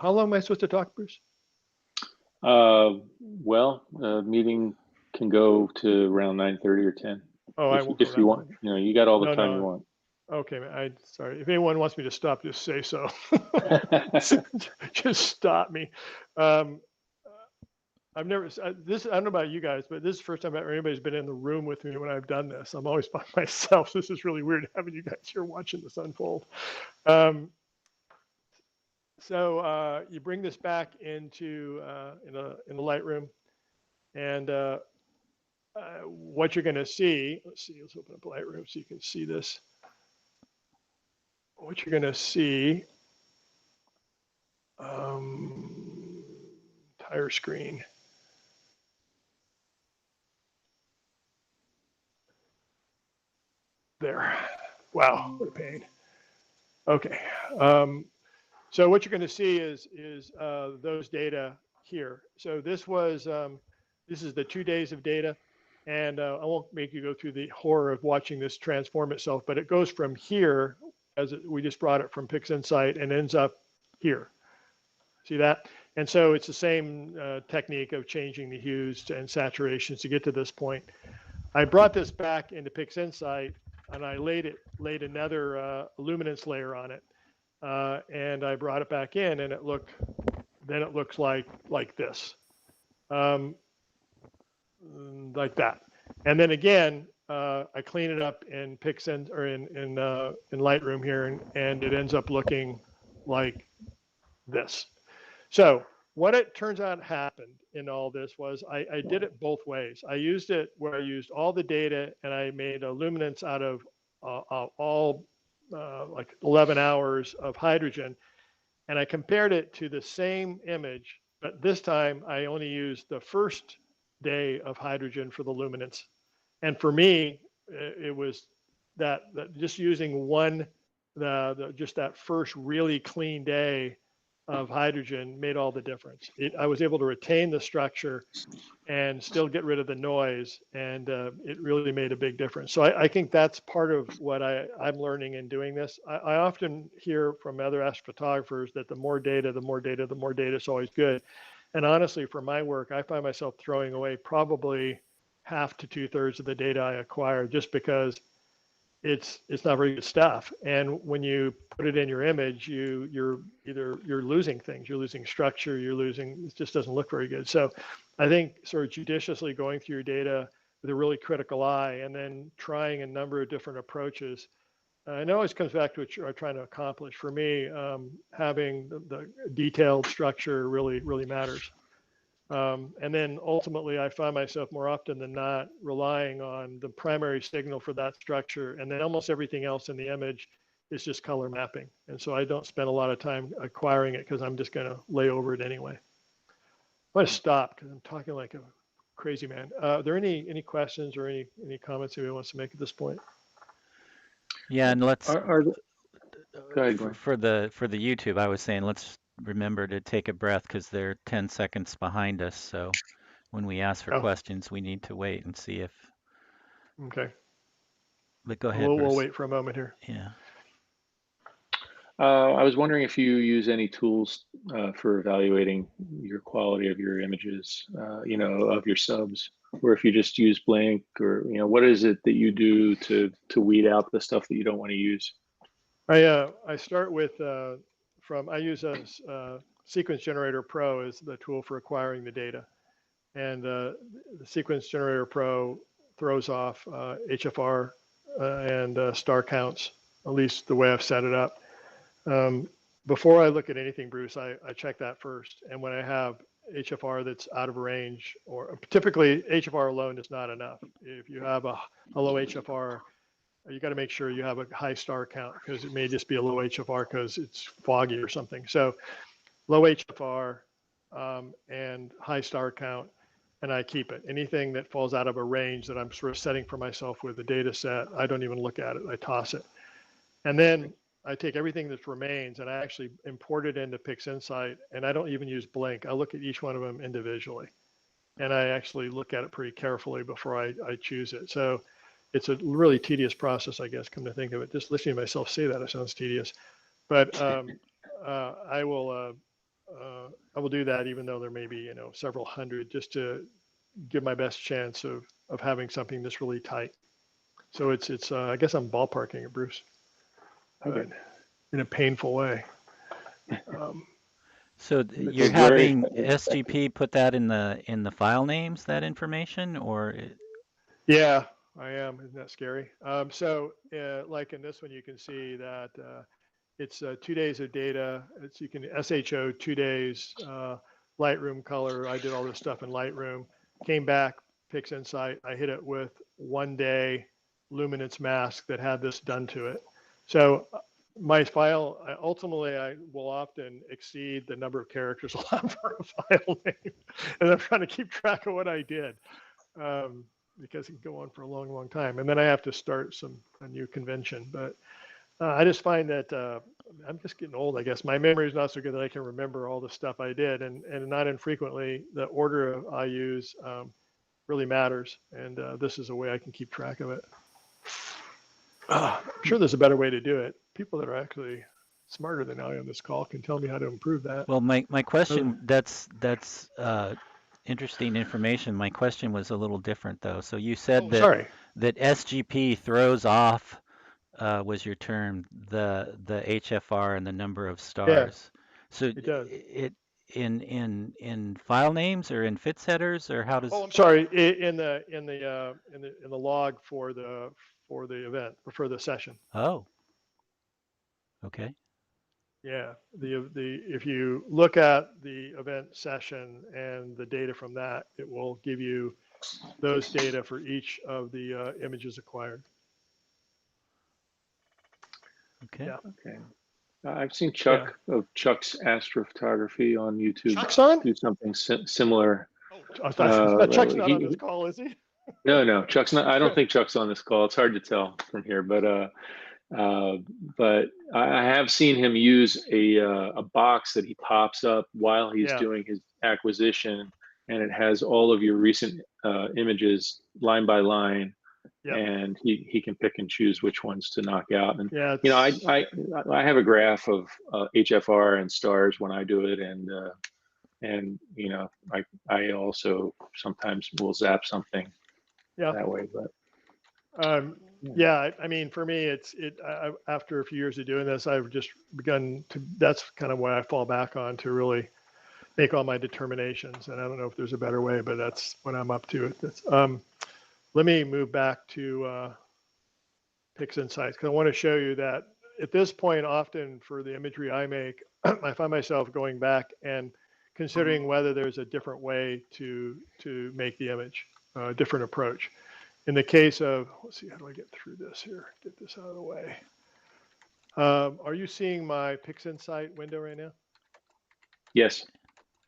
How long am I supposed to talk, Bruce? Well, meeting can go to around 9:30 or 10. Oh, if you want, you got all the time you want. Okay, sorry. If anyone wants me to stop, just say so. Just stop me. I've never I don't know about you guys, but this is the first time anybody's been in the room with me when I've done this. I'm always by myself. This is really weird having you guys here watching this unfold. So you bring this back into in the Lightroom, and what you're going to see. Let's open up Lightroom so you can see this. What you're going to see. Entire screen. There. Wow, what a pain. Okay. So what you're going to see is those data here. So this was this is the 2 days of data, and I won't make you go through the horror of watching this transform itself, but it goes from here, we just brought it from PixInsight, and ends up here. See that? And so it's the same technique of changing the hues and saturations to get to this point. I brought this back into PixInsight, and I laid another luminance layer on it, and I brought it back in, and it looks like this, like that. And then again, I clean it up in in Lightroom here, and it ends up looking like this. So what it turns out happened in all this was I did it both ways. I used it where I used all the data, and I made a luminance out of all like 11 hours of hydrogen, and I compared it to the same image, but this time I only used the first day of hydrogen for the luminance. And for me, it was that just using just that first really clean day of hydrogen made all the difference. I was able to retain the structure and still get rid of the noise, and it really made a big difference. So I think that's part of what I'm learning in doing this. I often hear from other astrophotographers that the more data is always good. And honestly, for my work, I find myself throwing away probably half to 2/3 of the data I acquire just because it's not very good stuff. And when you put it in your image, you're losing things, you're losing structure, it just doesn't look very good. So I think sort of judiciously going through your data with a really critical eye, and then trying a number of different approaches. And it always comes back to what you're trying to accomplish. For me, having the detailed structure really matters. And then ultimately, I find myself more often than not relying on the primary signal for that structure, and then almost everything else in the image is just color mapping. And so I don't spend a lot of time acquiring it because I'm just going to lay over it anyway. I'm going to stop because I'm talking like a crazy man. Are there any questions or any comments anyone wants to make at this point? Yeah, and let's Go ahead, Glenn. for the YouTube, I was saying let's remember to take a breath because they're 10 seconds behind us. So when we ask for questions, we need to wait and see if. Okay. But go ahead, Bruce. We'll wait for a moment here. Yeah. I was wondering if you use any tools for evaluating your quality of your images, of your subs, or if you just use blank, or what is it that you do to weed out the stuff that you don't want to use? I start with I use a Sequence Generator Pro as the tool for acquiring the data, and the Sequence Generator Pro throws off HFR and star counts, at least the way I've set it up. Before I look at anything, Bruce, I check that first. And when I have HFR that's out of range, or typically HFR alone is not enough. If you have a low HFR, you got to make sure you have a high star count, because it may just be a low HFR because it's foggy or something. So low HFR and high star count, and I keep it. Anything that falls out of a range that I'm sort of setting for myself with the data set, I don't even look at it. I toss it. And then I take everything that remains and I actually import it into PixInsight, and I don't even use Blink. I look at each one of them individually, and I actually look at it pretty carefully before I choose it. So it's a really tedious process, I guess, come to think of it. Just listening to myself say that, it sounds tedious. But I will do that, even though there may be several hundred, just to give my best chance of having something that's really tight. So it's I guess I'm ballparking it, Bruce. Okay. In a painful way. So you're having SGP put that in the file names, that information, or? Yeah, I am. Isn't that scary? So like in this one, you can see that it's 2 days of data. You can SHO 2 days, Lightroom color. I did all this stuff in Lightroom. Came back, PixInsight. I hit it with 1 day luminance mask that had this done to it. So my file, ultimately, I will often exceed the number of characters allowed for a file name. And I'm trying to keep track of what I did, because it can go on for a long time. And then I have to start a new convention. But I just find that I'm just getting old, I guess. My memory is not so good that I can remember all the stuff I did, and not infrequently the order I use really matters, and this is a way I can keep track of it. I'm sure there's a better way to do it. People that are actually smarter than I on this call can tell me how to improve that. Well, my question, that's interesting information. My question was a little different though. So you said Oh, sorry. that SGP throws off was your term, the HFR and the number of Yeah, stars. So it does. it in file names or in fit setters, or how Oh, does? I'm sorry. In the log for the event or for the session. Oh, okay. Yeah, the if you look at the event session and the data from that, it will give you those data for each of the images acquired. Okay. Yeah. Okay. I've seen Yeah. Chuck's astrophotography on YouTube Chuck's on? do something similar. Oh, Chuck's not on this He call, is he? no, Chuck's not. I don't think Chuck's on this call. It's hard to tell from here, but I have seen him use a box that he pops up while he's Yeah. doing his acquisition, and it has all of your recent images line by line, Yep. and he can pick and choose which ones to knock out. And Yeah. you know, I have a graph of HFR and stars when I do it, and you know, I also sometimes will zap something Yeah. that way, but. Yeah, I mean, for me, after a few years of doing this, I've just begun to, that's kind of what I fall back on to really make all my determinations. And I don't know if there's a better way, but that's what I'm up to. Let me move back to PixInsight, because I want to show you that at this point, often for the imagery I make, I find myself going back and considering whether there's a different way to make the image, a different approach. In the case of, let's see, how do I get through this here? Get this out of the way. Are you seeing my PixInsight window right now? Yes.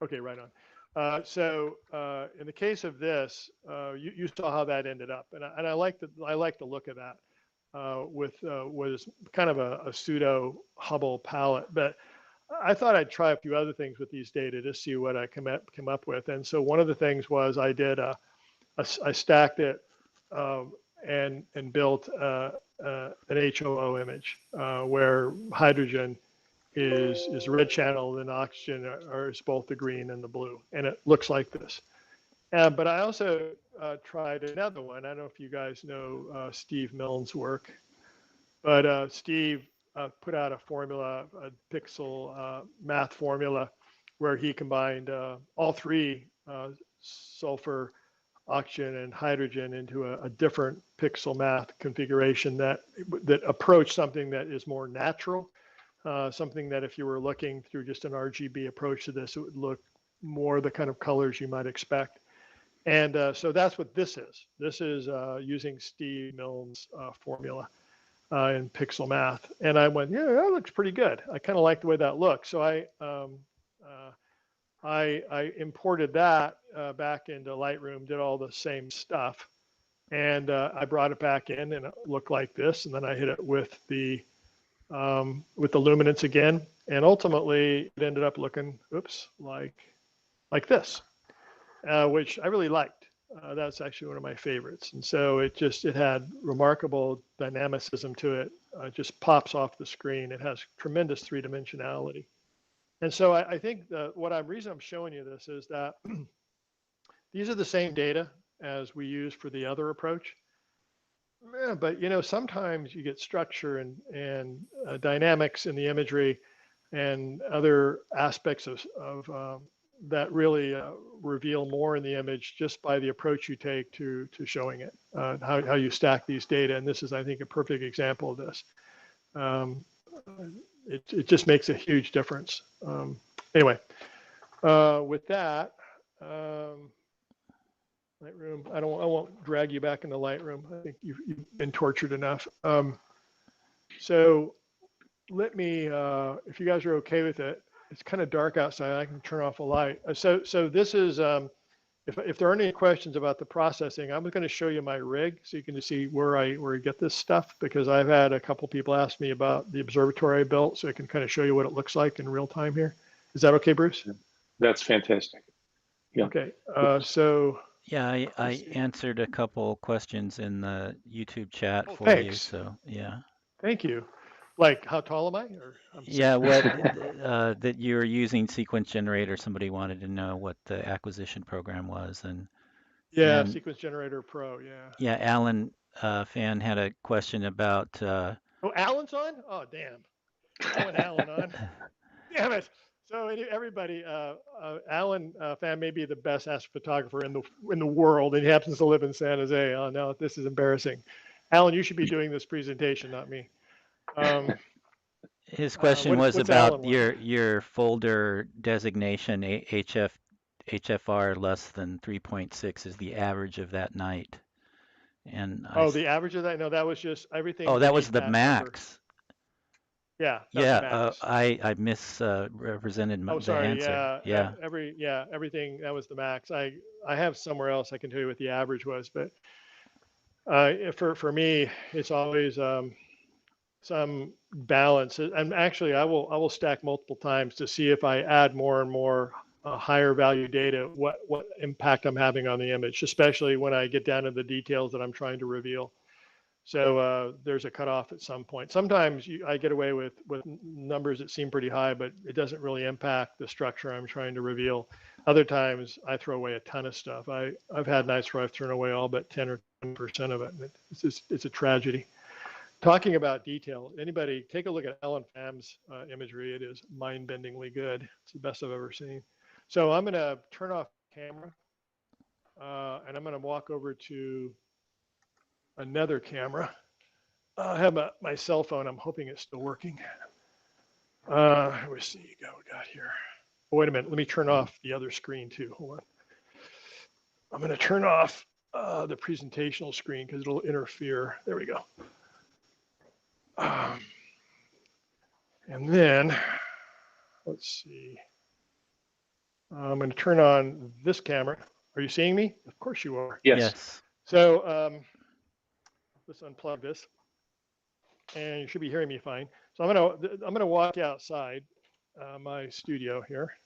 Okay, right on. So in the case of this, you saw how that ended up, and I like the look of that with what is kind of a pseudo Hubble palette. But I thought I'd try a few other things with these data to see what I come up with. And so one of the things was I stacked it. And built an HOO image where hydrogen is the red channel and oxygen is both the green and the blue, and it looks like this. But I also tried another one. I don't know if you guys know Steve Milne's work, but Steve put out a formula, a pixel math formula, where he combined all three sulfur, oxygen, and hydrogen into a different pixel math configuration that approached something that is more natural, something that if you were looking through just an RGB approach to this, it would look more the kind of colors you might expect. And so that's what this is. This is using Steve Milne's formula in pixel math. And I went, yeah, that looks pretty good. I kind of like the way that looks. So I imported that back into Lightroom, did all the same stuff, and I brought it back in, and it looked like this. And then I hit it with the luminance again, and ultimately it ended up looking, like this, which I really liked. That's actually one of my favorites. And so it had remarkable dynamicism to it. It just pops off the screen. It has tremendous three-dimensionality. And so I think the reason I'm showing you this is that these are the same data as we use for the other approach. Yeah, but sometimes you get structure and dynamics in the imagery and other aspects of that really reveal more in the image just by the approach you take to showing it, how you stack these data. And this is, I think, a perfect example of this. It just makes a huge difference. Anyway, with that, Lightroom, I won't drag you back into Lightroom. I think you've been tortured enough. So let me, if you guys are okay with it, it's kind of dark outside. I can turn off a light. So this is if there aren't any questions about the processing, I'm going to show you my rig so you can just see where I get this stuff, because I've had a couple people ask me about the observatory I built, so I can kind of show you what it looks like in real time here. Is that okay, Bruce? That's fantastic. Yeah. Okay. So Yeah, I answered a couple questions in the YouTube chat for you. thanks. So yeah. Thank you. Like, how tall am I? Or Yeah, what that you're using Sequence Generator. Somebody wanted to know what the acquisition program was, and yeah, Sequence Generator Pro. Yeah. yeah, Alan Fan had a question about. Oh, Alan's on? Oh, damn. I want Alan on. Damn it. So everybody, Alan Fan may be the best astrophotographer in the world, and he happens to live in San Jose. Oh no, this is embarrassing. Alan, you should be doing this presentation, not me. His question was what's about Alan your folder designation. HFR less than 3.6 is the average of that night. And the average of that? No, that was just everything. Oh, that was the that max. Number. Yeah. Yeah. I misrepresented the sorry. answer. Yeah. Everything that was the max. I have somewhere else I can tell you what the average was, but for me, it's always some balance. And actually, I will stack multiple times to see if I add more and more higher value data, what impact I'm having on the image, especially when I get down to the details that I'm trying to reveal. So there's a cutoff at some point. Sometimes I get away with numbers that seem pretty high, but it doesn't really impact the structure I'm trying to reveal. Other times I throw away a ton of stuff. I've had nights where I've thrown away all but 10 or 20% of it. It's a tragedy. Talking about detail, anybody take a look at Alan Pham's imagery. It is mind-bendingly good. It's the best I've ever seen. So I'm going to turn off the camera, and I'm going to walk over to another camera. I have my cell phone. I'm hoping it's still working. Let's see. What we got here. Oh, wait a minute. Let me turn off the other screen too. Hold on. I'm going to turn off the presentational screen because it'll interfere. There we go. And then, let's see. I'm going to turn on this camera. Are you seeing me? Of course you are. Yes. So let's unplug this, and you should be hearing me fine. So I'm gonna walk outside my studio here,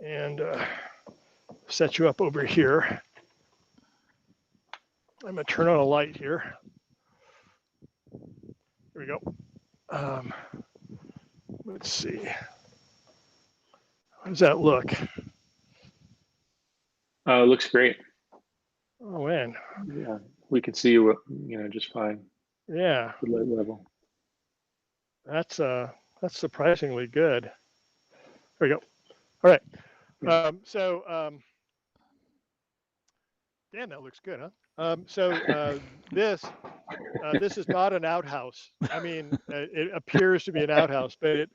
and set you up over here. I'm gonna turn on a light here. Here we go. Let's see. How does that look? Looks great. Oh man. Yeah, we can see you, just fine. Yeah. Good light level. That's surprisingly good. There we go. All right. Damn, that looks good, huh? This is not an outhouse. I mean, it appears to be an outhouse, but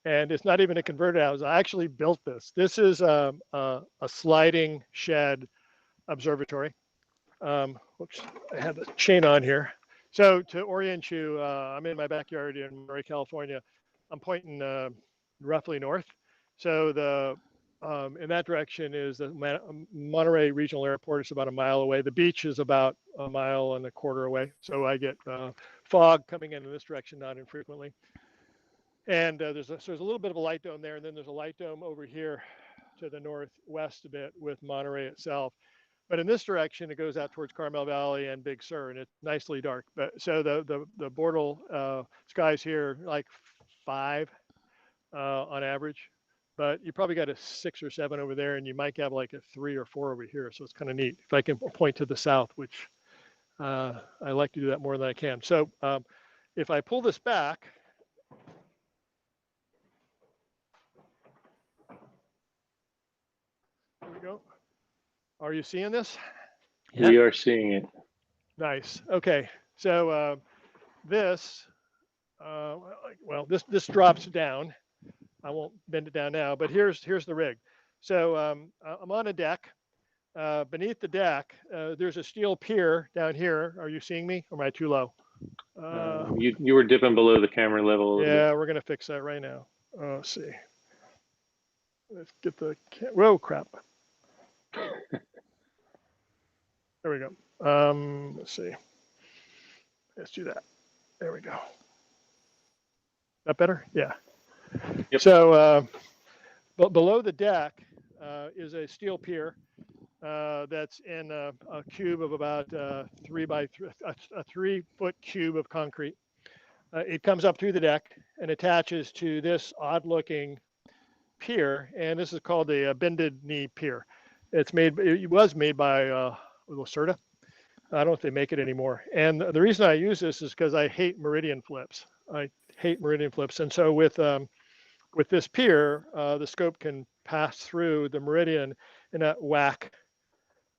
it's not even a converted house. I actually built this. This is a sliding shed observatory. Whoops, I had the chain on here. So to orient you, I'm in my backyard in Monterey, California. I'm pointing roughly north. So in that direction is the Monterey Regional Airport. It's about a mile away. The beach is about a mile and a quarter away. So I get fog coming in this direction not infrequently. And there's a little bit of a light dome there, and then there's a light dome over here to the northwest a bit with Monterey itself. But in this direction, it goes out towards Carmel Valley and Big Sur, and it's nicely dark. But so the border skies here like 5 on average, but you probably got a 6 or 7 over there, and you might have like a 3 or 4 over here. So it's kind of neat. If I can point to the south, which I like to do that more than I can. So if I pull this back. There we go. Are you seeing this? Yep. We are seeing it. Nice. Okay. So this drops down. I won't bend it down now, but here's the rig. So I'm on a deck. Beneath the deck, there's a steel pier down here. Are you seeing me? Or am I too low? You were dipping below the camera level. Yeah, we're gonna fix that right now. Let's see. Let's get the whoa crap. There we go. Let's see. Let's do that. There we go. That better? Yeah. Yep. So below the deck is a steel pier that's in a cube of about 3 by 3, a 3-foot cube of concrete. It comes up through the deck and attaches to this odd-looking pier, and this is called the bended knee pier. It was made by Lacerda. I don't know if they make it anymore. And the reason I use this is because I hate meridian flips. I hate meridian flips, and so with this pier, the scope can pass through the meridian and not whack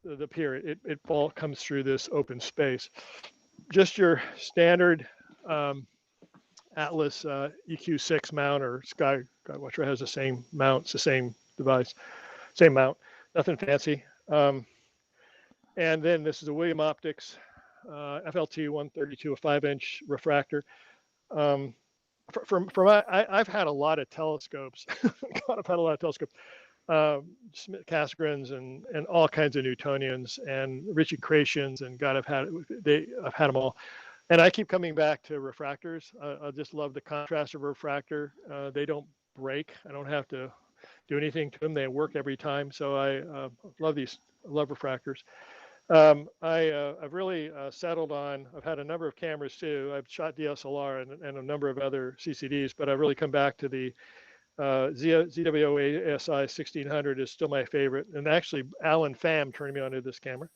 the pier. It comes through this open space. Just your standard Atlas EQ6 mount, or Skywatcher has the same mount. It's the same device, same mount, nothing fancy. And then this is a William Optics FLT 132, a 5-inch refractor. I've had a lot of telescopes. I've had a lot of telescopes. Cassegrains and all kinds of Newtonians and Ritchie-Cratians, and God, I've had them all. And I keep coming back to refractors. I just love the contrast of a refractor. They don't break. I don't have to do anything to them. They work every time. So I love these. I love refractors. I've really settled on. I've had a number of cameras too. I've shot DSLR and a number of other CCDs, but I've really come back to the ZWO ASI 1600 is still my favorite. And actually, Alan Pham turned me onto this camera,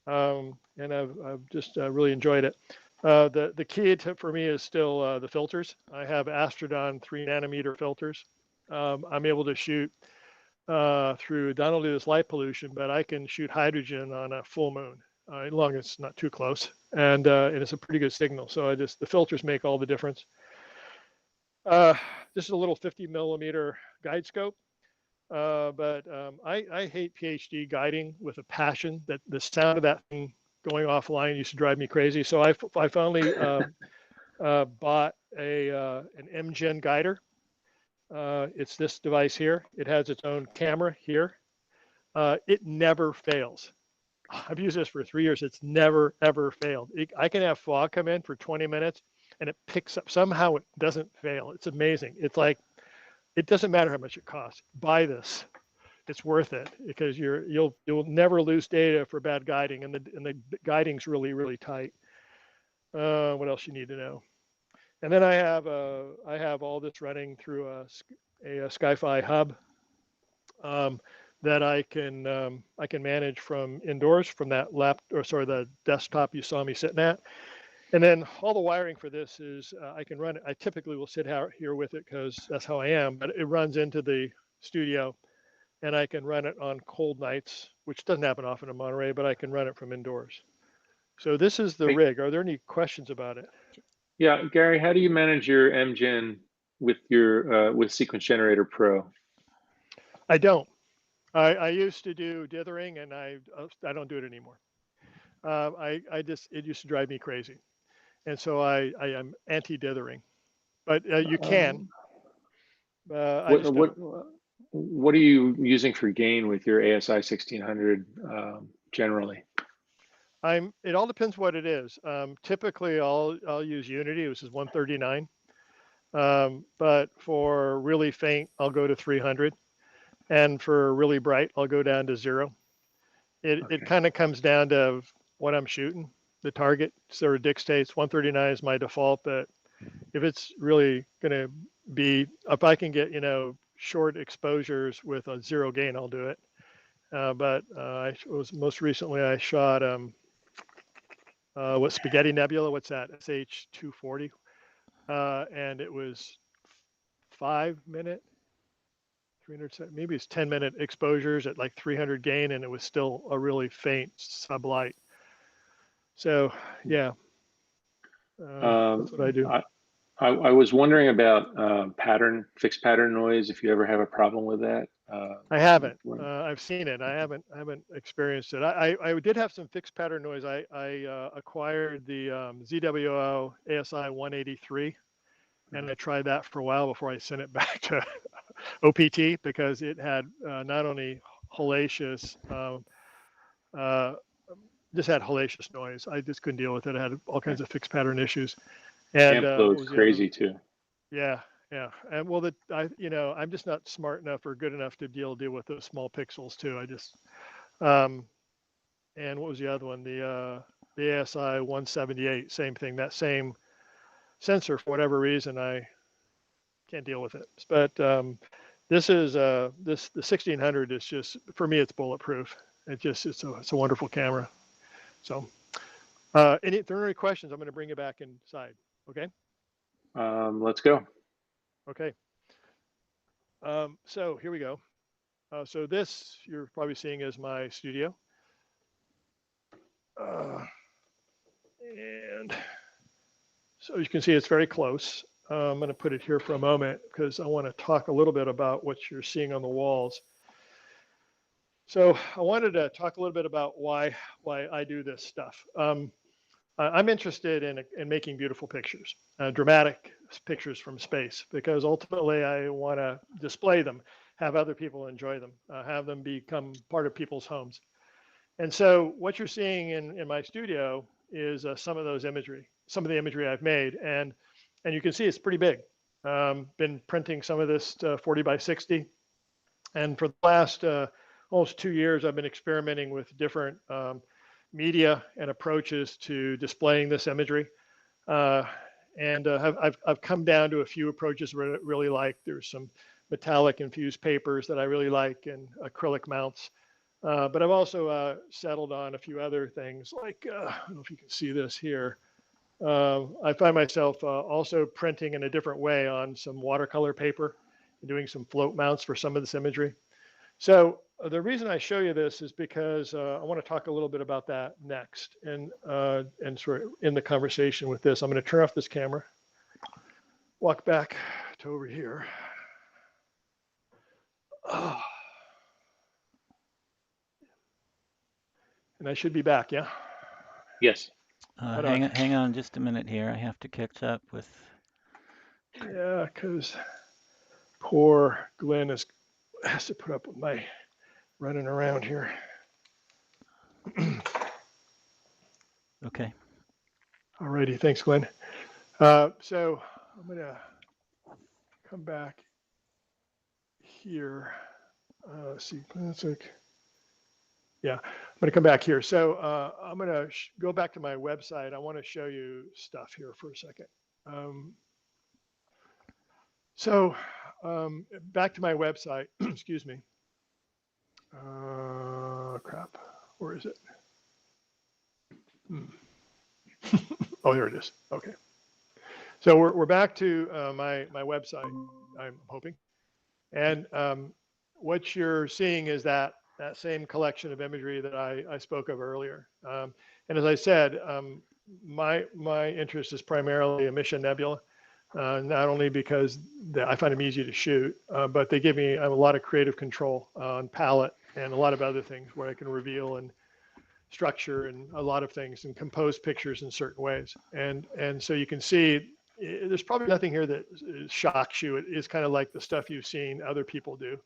and I've just really enjoyed it. The key for me is still the filters. I have Astrodon 3-nanometer filters. I'm able to shoot through not only this light pollution, but I can shoot hydrogen on a full moon, as long as it's not too close, and it's a pretty good signal. So the filters make all the difference. This is a little 50-millimeter guide scope, but I hate PhD guiding with a passion. That the sound of that thing going offline used to drive me crazy. So I finally bought an MGen guider. It's this device here. It has its own camera here. It never fails. I've used this for 3 years. It's never, ever failed. I can have fog come in for 20 minutes and it picks up. Somehow it doesn't fail. It's amazing. It's like, it doesn't matter how much it costs. Buy this. It's worth it, because you'll never lose data for bad guiding, and the guiding's really, really tight. What else you need to know? And then I have all this running through a SkyFi hub that I can manage from indoors, from that the desktop you saw me sitting at. And then all the wiring for this is I can run it. I typically will sit out here with it because that's how I am, but it runs into the studio, and I can run it on cold nights, which doesn't happen often in Monterey, but I can run it from indoors. So this is the rig. Are there any questions about it? Yeah, Gary, how do you manage your MGen with your with Sequence Generator Pro? I don't. I used to do dithering, and I don't do it anymore. It used to drive me crazy, and so I am anti-dithering. But you can. What are you using for gain with your ASI 1600 generally? It all depends what it is. Typically, I'll use Unity, which is 139. But for really faint, I'll go to 300, and for really bright, I'll go down to 0. It kind of comes down to what I'm shooting, the target sort of dictates. 139 is my default, but if it's really going to be, if I can get short exposures with a 0 gain, I'll do it. But most recently I shot what Spaghetti Nebula? What's that? SH240, and it was 5-minute, 300, maybe it's 10-minute exposures at like 300 gain, and it was still a really faint sublight. So yeah, that's what I do. I was wondering about fixed pattern noise, if you ever have a problem with that. I haven't. I've seen it. I haven't experienced it. I did have some fixed pattern noise. I acquired the ZWO ASI 183, and I tried that for a while before I sent it back to OPT, because it had not only hellacious just had hellacious noise. I just couldn't deal with it. I had all kinds of fixed pattern issues. And Amp load's what was the other? crazy too. Yeah, yeah. And well, I'm just not smart enough or good enough to deal with those small pixels too. Um, and what was the other one? The ASI 178, same thing. That same sensor, for whatever reason, I can't deal with it. But this is the 1600 is just, for me, it's bulletproof. It's a wonderful camera. So, if there are any questions, I'm going to bring it back inside. Okay. Let's go. Okay. So here we go. So this you're probably seeing is my studio. And so you can see it's very close. I'm going to put it here for a moment because I want to talk a little bit about what you're seeing on the walls. So I wanted to talk a little bit about why I do this stuff. I'm interested in making beautiful pictures, dramatic pictures from space, because ultimately I want to display them, have other people enjoy them, have them become part of people's homes. And so what you're seeing in my studio is some of the imagery I've made, and you can see it's pretty big. Been printing some of this 40 by 60, and for the last almost 2 years, I've been experimenting with different media and approaches to displaying this imagery. I've come down to a few approaches I really like. There's some metallic infused papers that I really like, and acrylic mounts. But I've also settled on a few other things, like, I don't know if you can see this here. I find myself also printing in a different way on some watercolor paper and doing some float mounts for some of this imagery. So the reason I show you this is because I want to talk a little bit about that next, and sort of in the conversation with this. I'm going to turn off this camera, walk back to over here. Oh. And I should be back, yeah? Yes. Hang on just a minute here. I have to catch up with. Yeah, because poor Glenn has to put up with my running around here. Okay. All righty, thanks, Glenn. So I'm gonna come back here. See, yeah, I'm gonna come back here. So I'm gonna go back to my website. I want to show you stuff here for a second. Back to my website. Excuse me. Crap. Where is it? Oh, here it is. Okay. So we're back to my website, I'm hoping. And what you're seeing is that same collection of imagery that I spoke of earlier. And as I said, my interest is primarily emission nebula, not only because I find them easy to shoot, but they give me a lot of creative control on palette and a lot of other things where I can reveal and structure and a lot of things and compose pictures in certain ways. And so you can see there's probably nothing here that shocks you. It is kind of like the stuff you've seen other people do.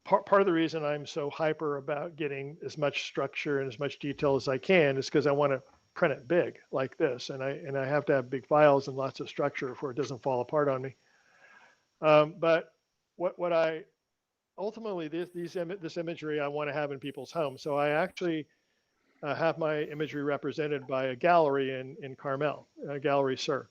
Part of the reason I'm so hyper about getting as much structure and as much detail as I can is because I want to print it big like this, and I have to have big files and lots of structure before it doesn't fall apart on me. But what I ultimately this imagery I want to have in people's homes. So I actually have my imagery represented by a gallery in Carmel, Gallery Sir.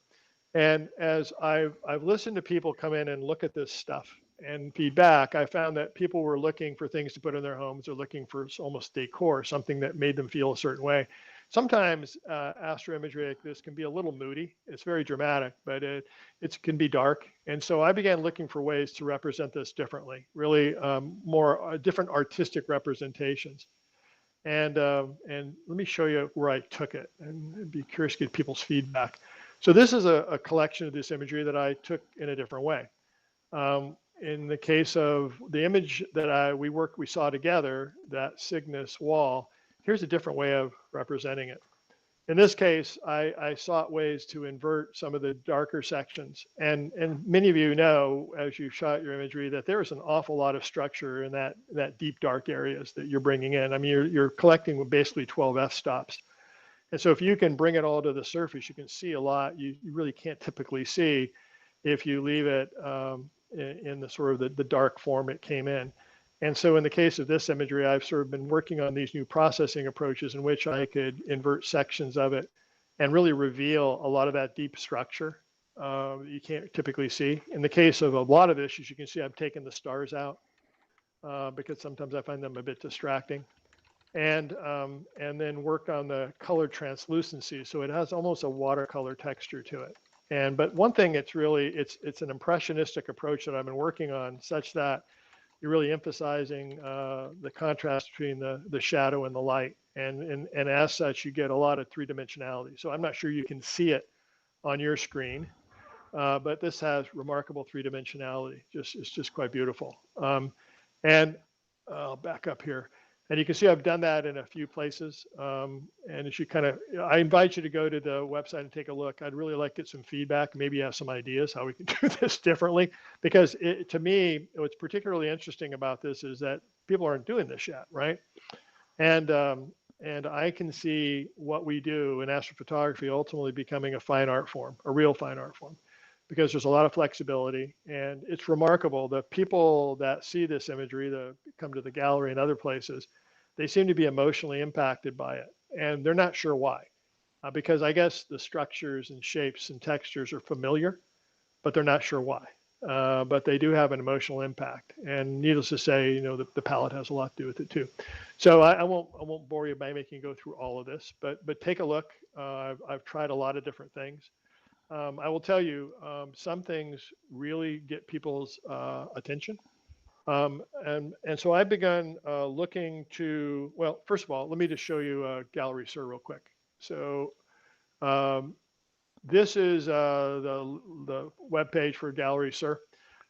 And as I've listened to people come in and look at this stuff and feedback, I found that people were looking for things to put in their homes or looking for almost decor, something that made them feel a certain way. Sometimes astro imagery like this can be a little moody. It's very dramatic, but it can be dark. And so I began looking for ways to represent this differently, really more different artistic representations. And let me show you where I took it, and I'd be curious to get people's feedback. So this is a collection of this imagery that I took in a different way. In the case of the image that we saw together, that Cygnus wall, here's a different way of representing it. In this case, I sought ways to invert some of the darker sections. And many of you know, as you shot your imagery, that there is an awful lot of structure in that deep dark areas that you're bringing in. I mean, you're collecting with basically 12 f-stops. And so if you can bring it all to the surface, you can see a lot you really can't typically see if you leave it in the sort of the dark form it came in. And so in the case of this imagery, I've sort of been working on these new processing approaches in which I could invert sections of it and really reveal a lot of that deep structure you can't typically see. In the case of a lot of this, as you can see, I've taken the stars out because sometimes I find them a bit distracting. And then worked on the color translucency, so it has almost a watercolor texture to it. But one thing, it's an impressionistic approach that I've been working on, such that you're really emphasizing the contrast between the shadow and the light, and as such, you get a lot of three-dimensionality. So I'm not sure you can see it on your screen, but this has remarkable three-dimensionality. It's just quite beautiful. And I'll back up here. And you can see I've done that in a few places. And as you I invite you to go to the website and take a look. I'd really like to get some feedback, maybe you have some ideas how we can do this differently. Because to me, what's particularly interesting about this is that people aren't doing this yet, right? And I can see what we do in astrophotography ultimately becoming a fine art form, a real fine art form, because there's a lot of flexibility. And it's remarkable, the people that see this imagery, that come to the gallery and other places, they seem to be emotionally impacted by it. And they're not sure why, because I guess the structures and shapes and textures are familiar, but they're not sure why. But they do have an emotional impact. And needless to say, the palette has a lot to do with it too. So I won't bore you by making you go through all of this, but take a look. I've tried a lot of different things. I will tell you, some things really get people's attention. And so I've begun looking to, well, first of all, let me just show you Gallery Sir real quick. So this is the web page for Gallery Sir.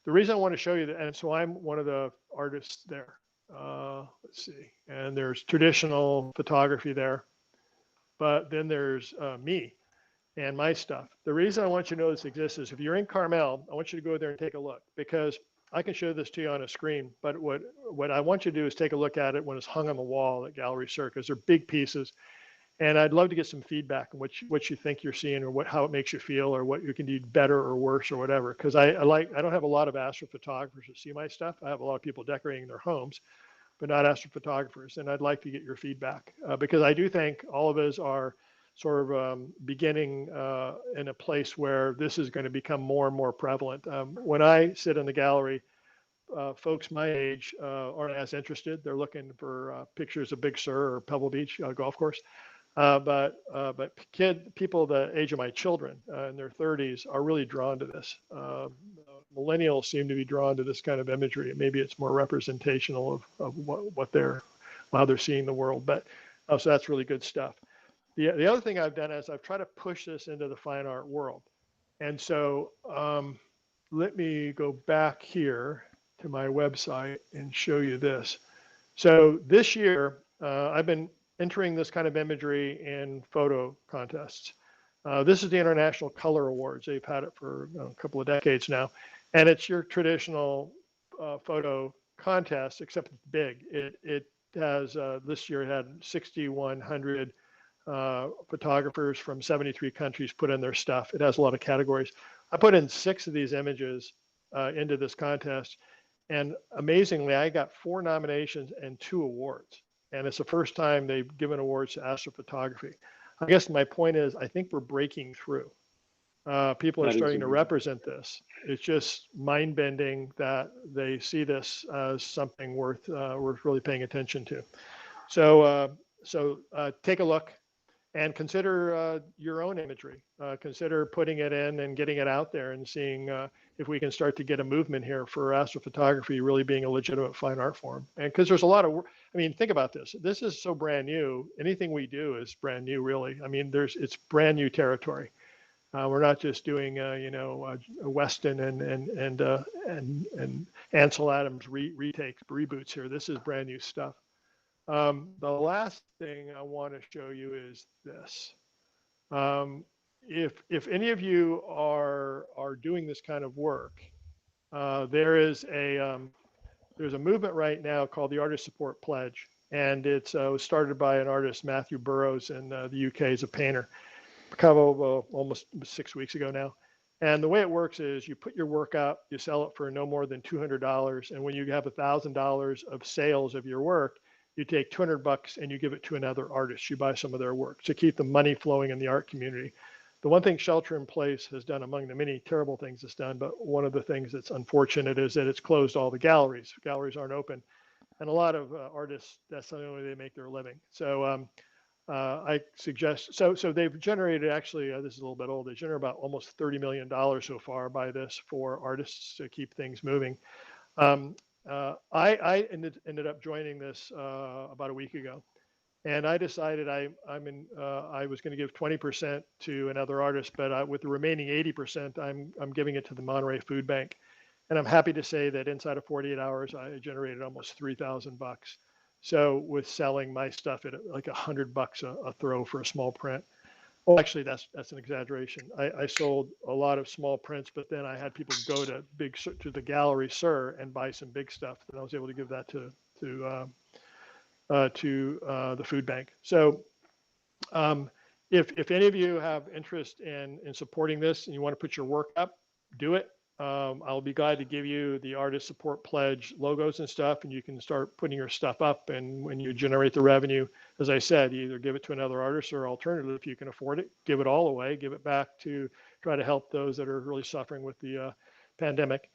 The reason I want to show you that, and so I'm one of the artists there. Let's see, and there's traditional photography there, but then there's me and my stuff. The reason I want you to know this exists is if you're in Carmel, I want you to go there and take a look, because I can show this to you on a screen, but what I want you to do is take a look at it when it's hung on the wall at Gallery Sir, because they're big pieces. And I'd love to get some feedback on what you think you're seeing, or how it makes you feel, or what you can do better or worse or whatever. Because I don't have a lot of astrophotographers that see my stuff. I have a lot of people decorating their homes, but not astrophotographers. And I'd like to get your feedback because I do think all of us are sort of beginning in a place where this is going to become more and more prevalent. When I sit in the gallery, folks my age aren't as interested. They're looking for pictures of Big Sur or Pebble Beach golf course. But people the age of my children in their 30s are really drawn to this. Millennials seem to be drawn to this kind of imagery. Maybe it's more representational of how they're seeing the world. But so that's really good stuff. The other thing I've done is I've tried to push this into the fine art world. And so let me go back here to my website and show you this. So this year, I've been entering this kind of imagery in photo contests. This is the International Color Awards. They've had it for a couple of decades now. And it's your traditional photo contest, except it's big. It has, this year it had 6,100 photographers from 73 countries put in their stuff. It has a lot of categories. I put in 6 of these images into this contest. And amazingly, I got 4 nominations and 2 awards. And it's the first time they've given awards to astrophotography. I guess my point is, I think we're breaking through. People are starting to represent this. It's just mind-bending that they see this as something worth really paying attention to. So take a look and consider your own imagery. Consider putting it in and getting it out there and seeing if we can start to get a movement here for astrophotography really being a legitimate fine art form. And because there's a lot of, I mean, think about this. This is so brand new. Anything we do is brand new, really. I mean, it's brand new territory. We're not just doing, Weston and Ansel Adams retakes, reboots here. This is brand new stuff. The last thing I want to show you is this. If any of you are doing this kind of work, there's a movement right now called the Artist Support Pledge, and it's was started by an artist, Matthew Burrows, in the UK. He's a painter, a couple of, almost 6 weeks ago now. And the way it works is you put your work up, you sell it for no more than $200, and when you have $1,000 of sales of your work, you take $200 and you give it to another artist. You buy some of their work to keep the money flowing in the art community. The one thing Shelter in Place has done, among the many terrible things it's done, but one of the things that's unfortunate is that it's closed all the galleries. Galleries aren't open. And a lot of artists, that's the only way they make their living. So I suggest, so they've generated, actually, this is a little bit old, they generated about almost $30 million so far by this for artists to keep things moving. I ended up joining this about a week ago. And I decided I was going to give 20% to another artist, but with the remaining 80%, I'm giving it to the Monterey Food Bank. And I'm happy to say that inside of 48 hours, I generated almost $3,000. So with selling my stuff at like $100 a throw for a small print. Oh, actually, that's an exaggeration. I sold a lot of small prints, but then I had people go to the Gallery Sir and buy some big stuff, and I was able to give that to the food bank. So if any of you have interest in supporting this and you want to put your work up, do it. I'll be glad to give you the Artist Support Pledge logos and stuff, and you can start putting your stuff up. And when you generate the revenue, as I said, you either give it to another artist, or alternatively, if you can afford it, give it all away, give it back to try to help those that are really suffering with the pandemic.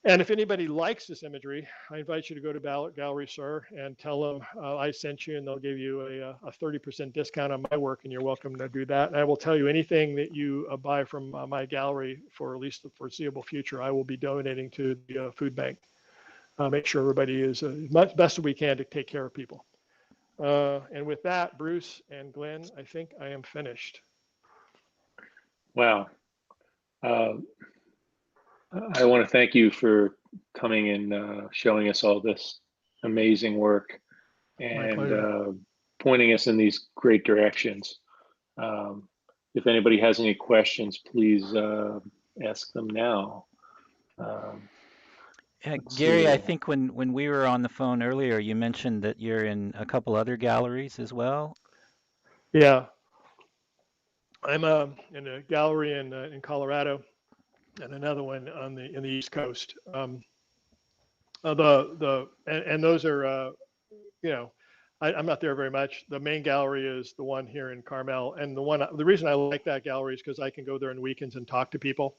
And if anybody likes this imagery, I invite you to go to Gallery Sir and tell them I sent you, and they'll give you a 30% discount on my work, and you're welcome to do that. And I will tell you, anything that you buy from my gallery for at least the foreseeable future, I will be donating to the food bank. Make sure everybody is as best as we can to take care of people. And with that, Bruce and Glenn, I think I am finished. Wow. I want to thank you for coming and showing us all this amazing work and pointing us in these great directions. If anybody has any questions, please ask them now. Gary, I think when we were on the phone earlier, you mentioned that you're in a couple other galleries as well. Yeah, I'm in a gallery in Colorado, and another one in the East Coast. And those are I'm not there very much. The main gallery is the one here in Carmel, and the reason I like that gallery is because I can go there on weekends and talk to people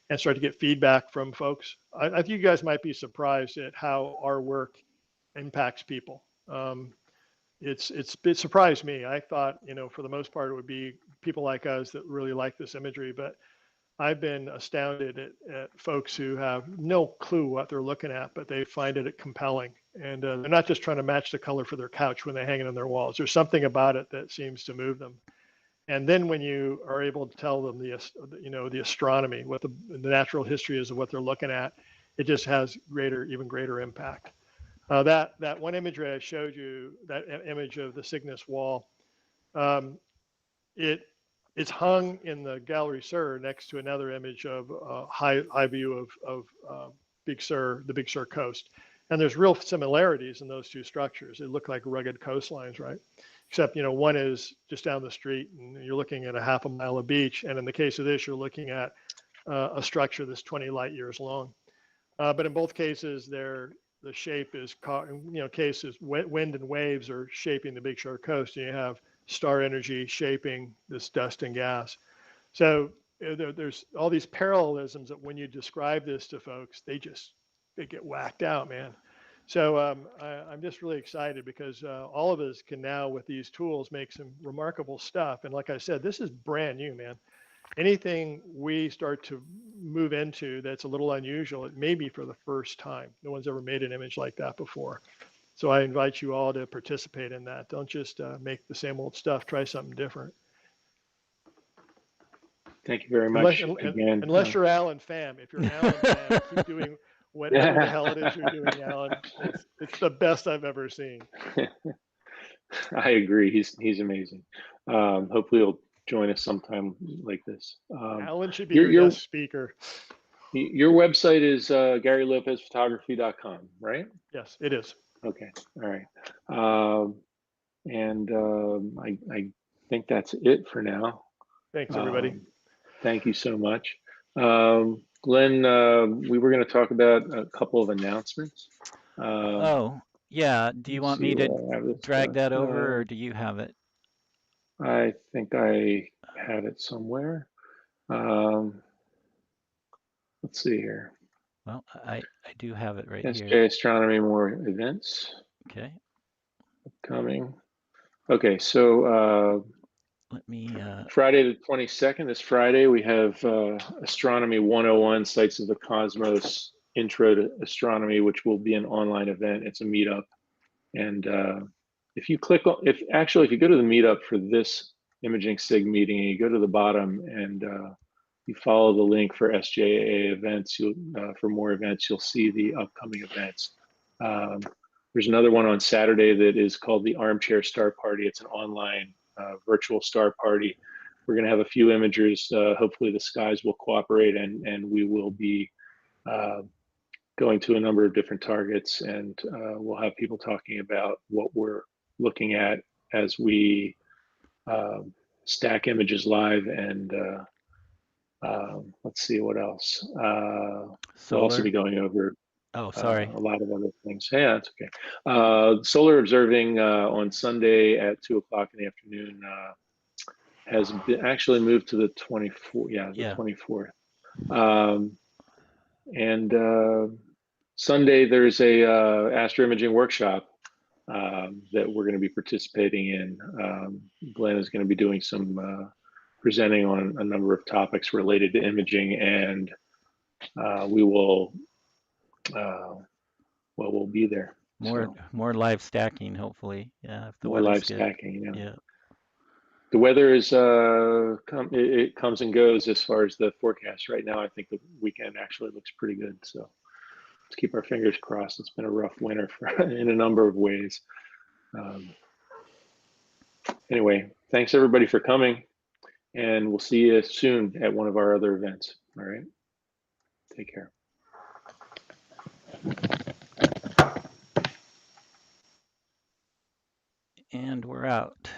and start to get feedback from folks. I think you guys might be surprised at how our work impacts people. It surprised me. I thought, for the most part, it would be people like us that really like this imagery, but I've been astounded at folks who have no clue what they're looking at, but they find it compelling. And they're not just trying to match the color for their couch when they hang it on their walls. There's something about it that seems to move them. And then when you are able to tell them the astronomy, what the natural history is of what they're looking at, it just has even greater impact. That one imagery I showed you, that image of the Cygnus wall, it's hung in the Gallery Sir next to another image of high view of Big Sur, the Big Sur coast. And there's real similarities in those two structures. They look like rugged coastlines, right? Except, one is just down the street and you're looking at a half a mile of beach. And in the case of this, you're looking at a structure that's 20 light years long. But in both cases, the shape is caught, cases wind and waves are shaping the Big Sur coast, and you have star energy shaping this dust and gas. So there's all these parallelisms that when you describe this to folks, they get whacked out, man. So I'm just really excited because all of us can now, with these tools, make some remarkable stuff. And like I said, this is brand new, man. Anything we start to move into that's a little unusual, it may be for the first time. No one's ever made an image like that before. So I invite you all to participate in that. Don't just make the same old stuff. Try something different. Thank you very much. Unless you're Alan Pham. If you're an Alan Pham, keep doing whatever the hell it is you're doing, Alan. It's the best I've ever seen. I agree. He's amazing. Hopefully he'll join us sometime like this. Alan should be your your your guest speaker. your website is GaryLopezPhotography.com, right? Yes, it is. Okay, all right. I think that's it for now. Thanks, everybody. Thank you so much. Glenn, we were going to talk about a couple of announcements. Oh, yeah. Do you Let's want see me to where I have this drag stuff. that over, or do you have it? I think I have it somewhere. Let's see here. Well, I do have it right here. SJAA Astronomy more events Okay. coming. Okay, so Let me. Friday the 22nd, this Friday, we have Astronomy 101, Sights of the Cosmos, Intro to Astronomy, which will be an online event. It's a meetup. And if you click on, if you go to the meetup for this Imaging SIG meeting and you go to the bottom and you follow the link for SJAA events, for more events, you'll see the upcoming events. There's another one on Saturday that is called the Armchair Star Party. It's an online virtual star party. We're going to have a few imagers. Hopefully the skies will cooperate, and we will be going to a number of different targets, and we'll have people talking about what we're looking at as we stack images live. And let's see what else. We'll also be Solar. going over Oh, sorry. a lot of other things. Yeah, it's okay. Solar observing on Sunday at 2 o'clock in the afternoon has been actually moved to the 24th. Yeah, the 24th. And Sunday there's a astro imaging workshop that we're going to be participating in. Glenn is going to be doing some presenting on a number of topics related to imaging, and we will we'll be there. More live stacking, hopefully. Yeah, if the More weather's live good. stacking. Yeah. The weather is it comes and goes as far as the forecast right now. I think the weekend actually looks pretty good, so let's keep our fingers crossed. It's been a rough winter in a number of ways. Anyway, thanks everybody for coming, and we'll see you soon at one of our other events. All right, take care. And we're out.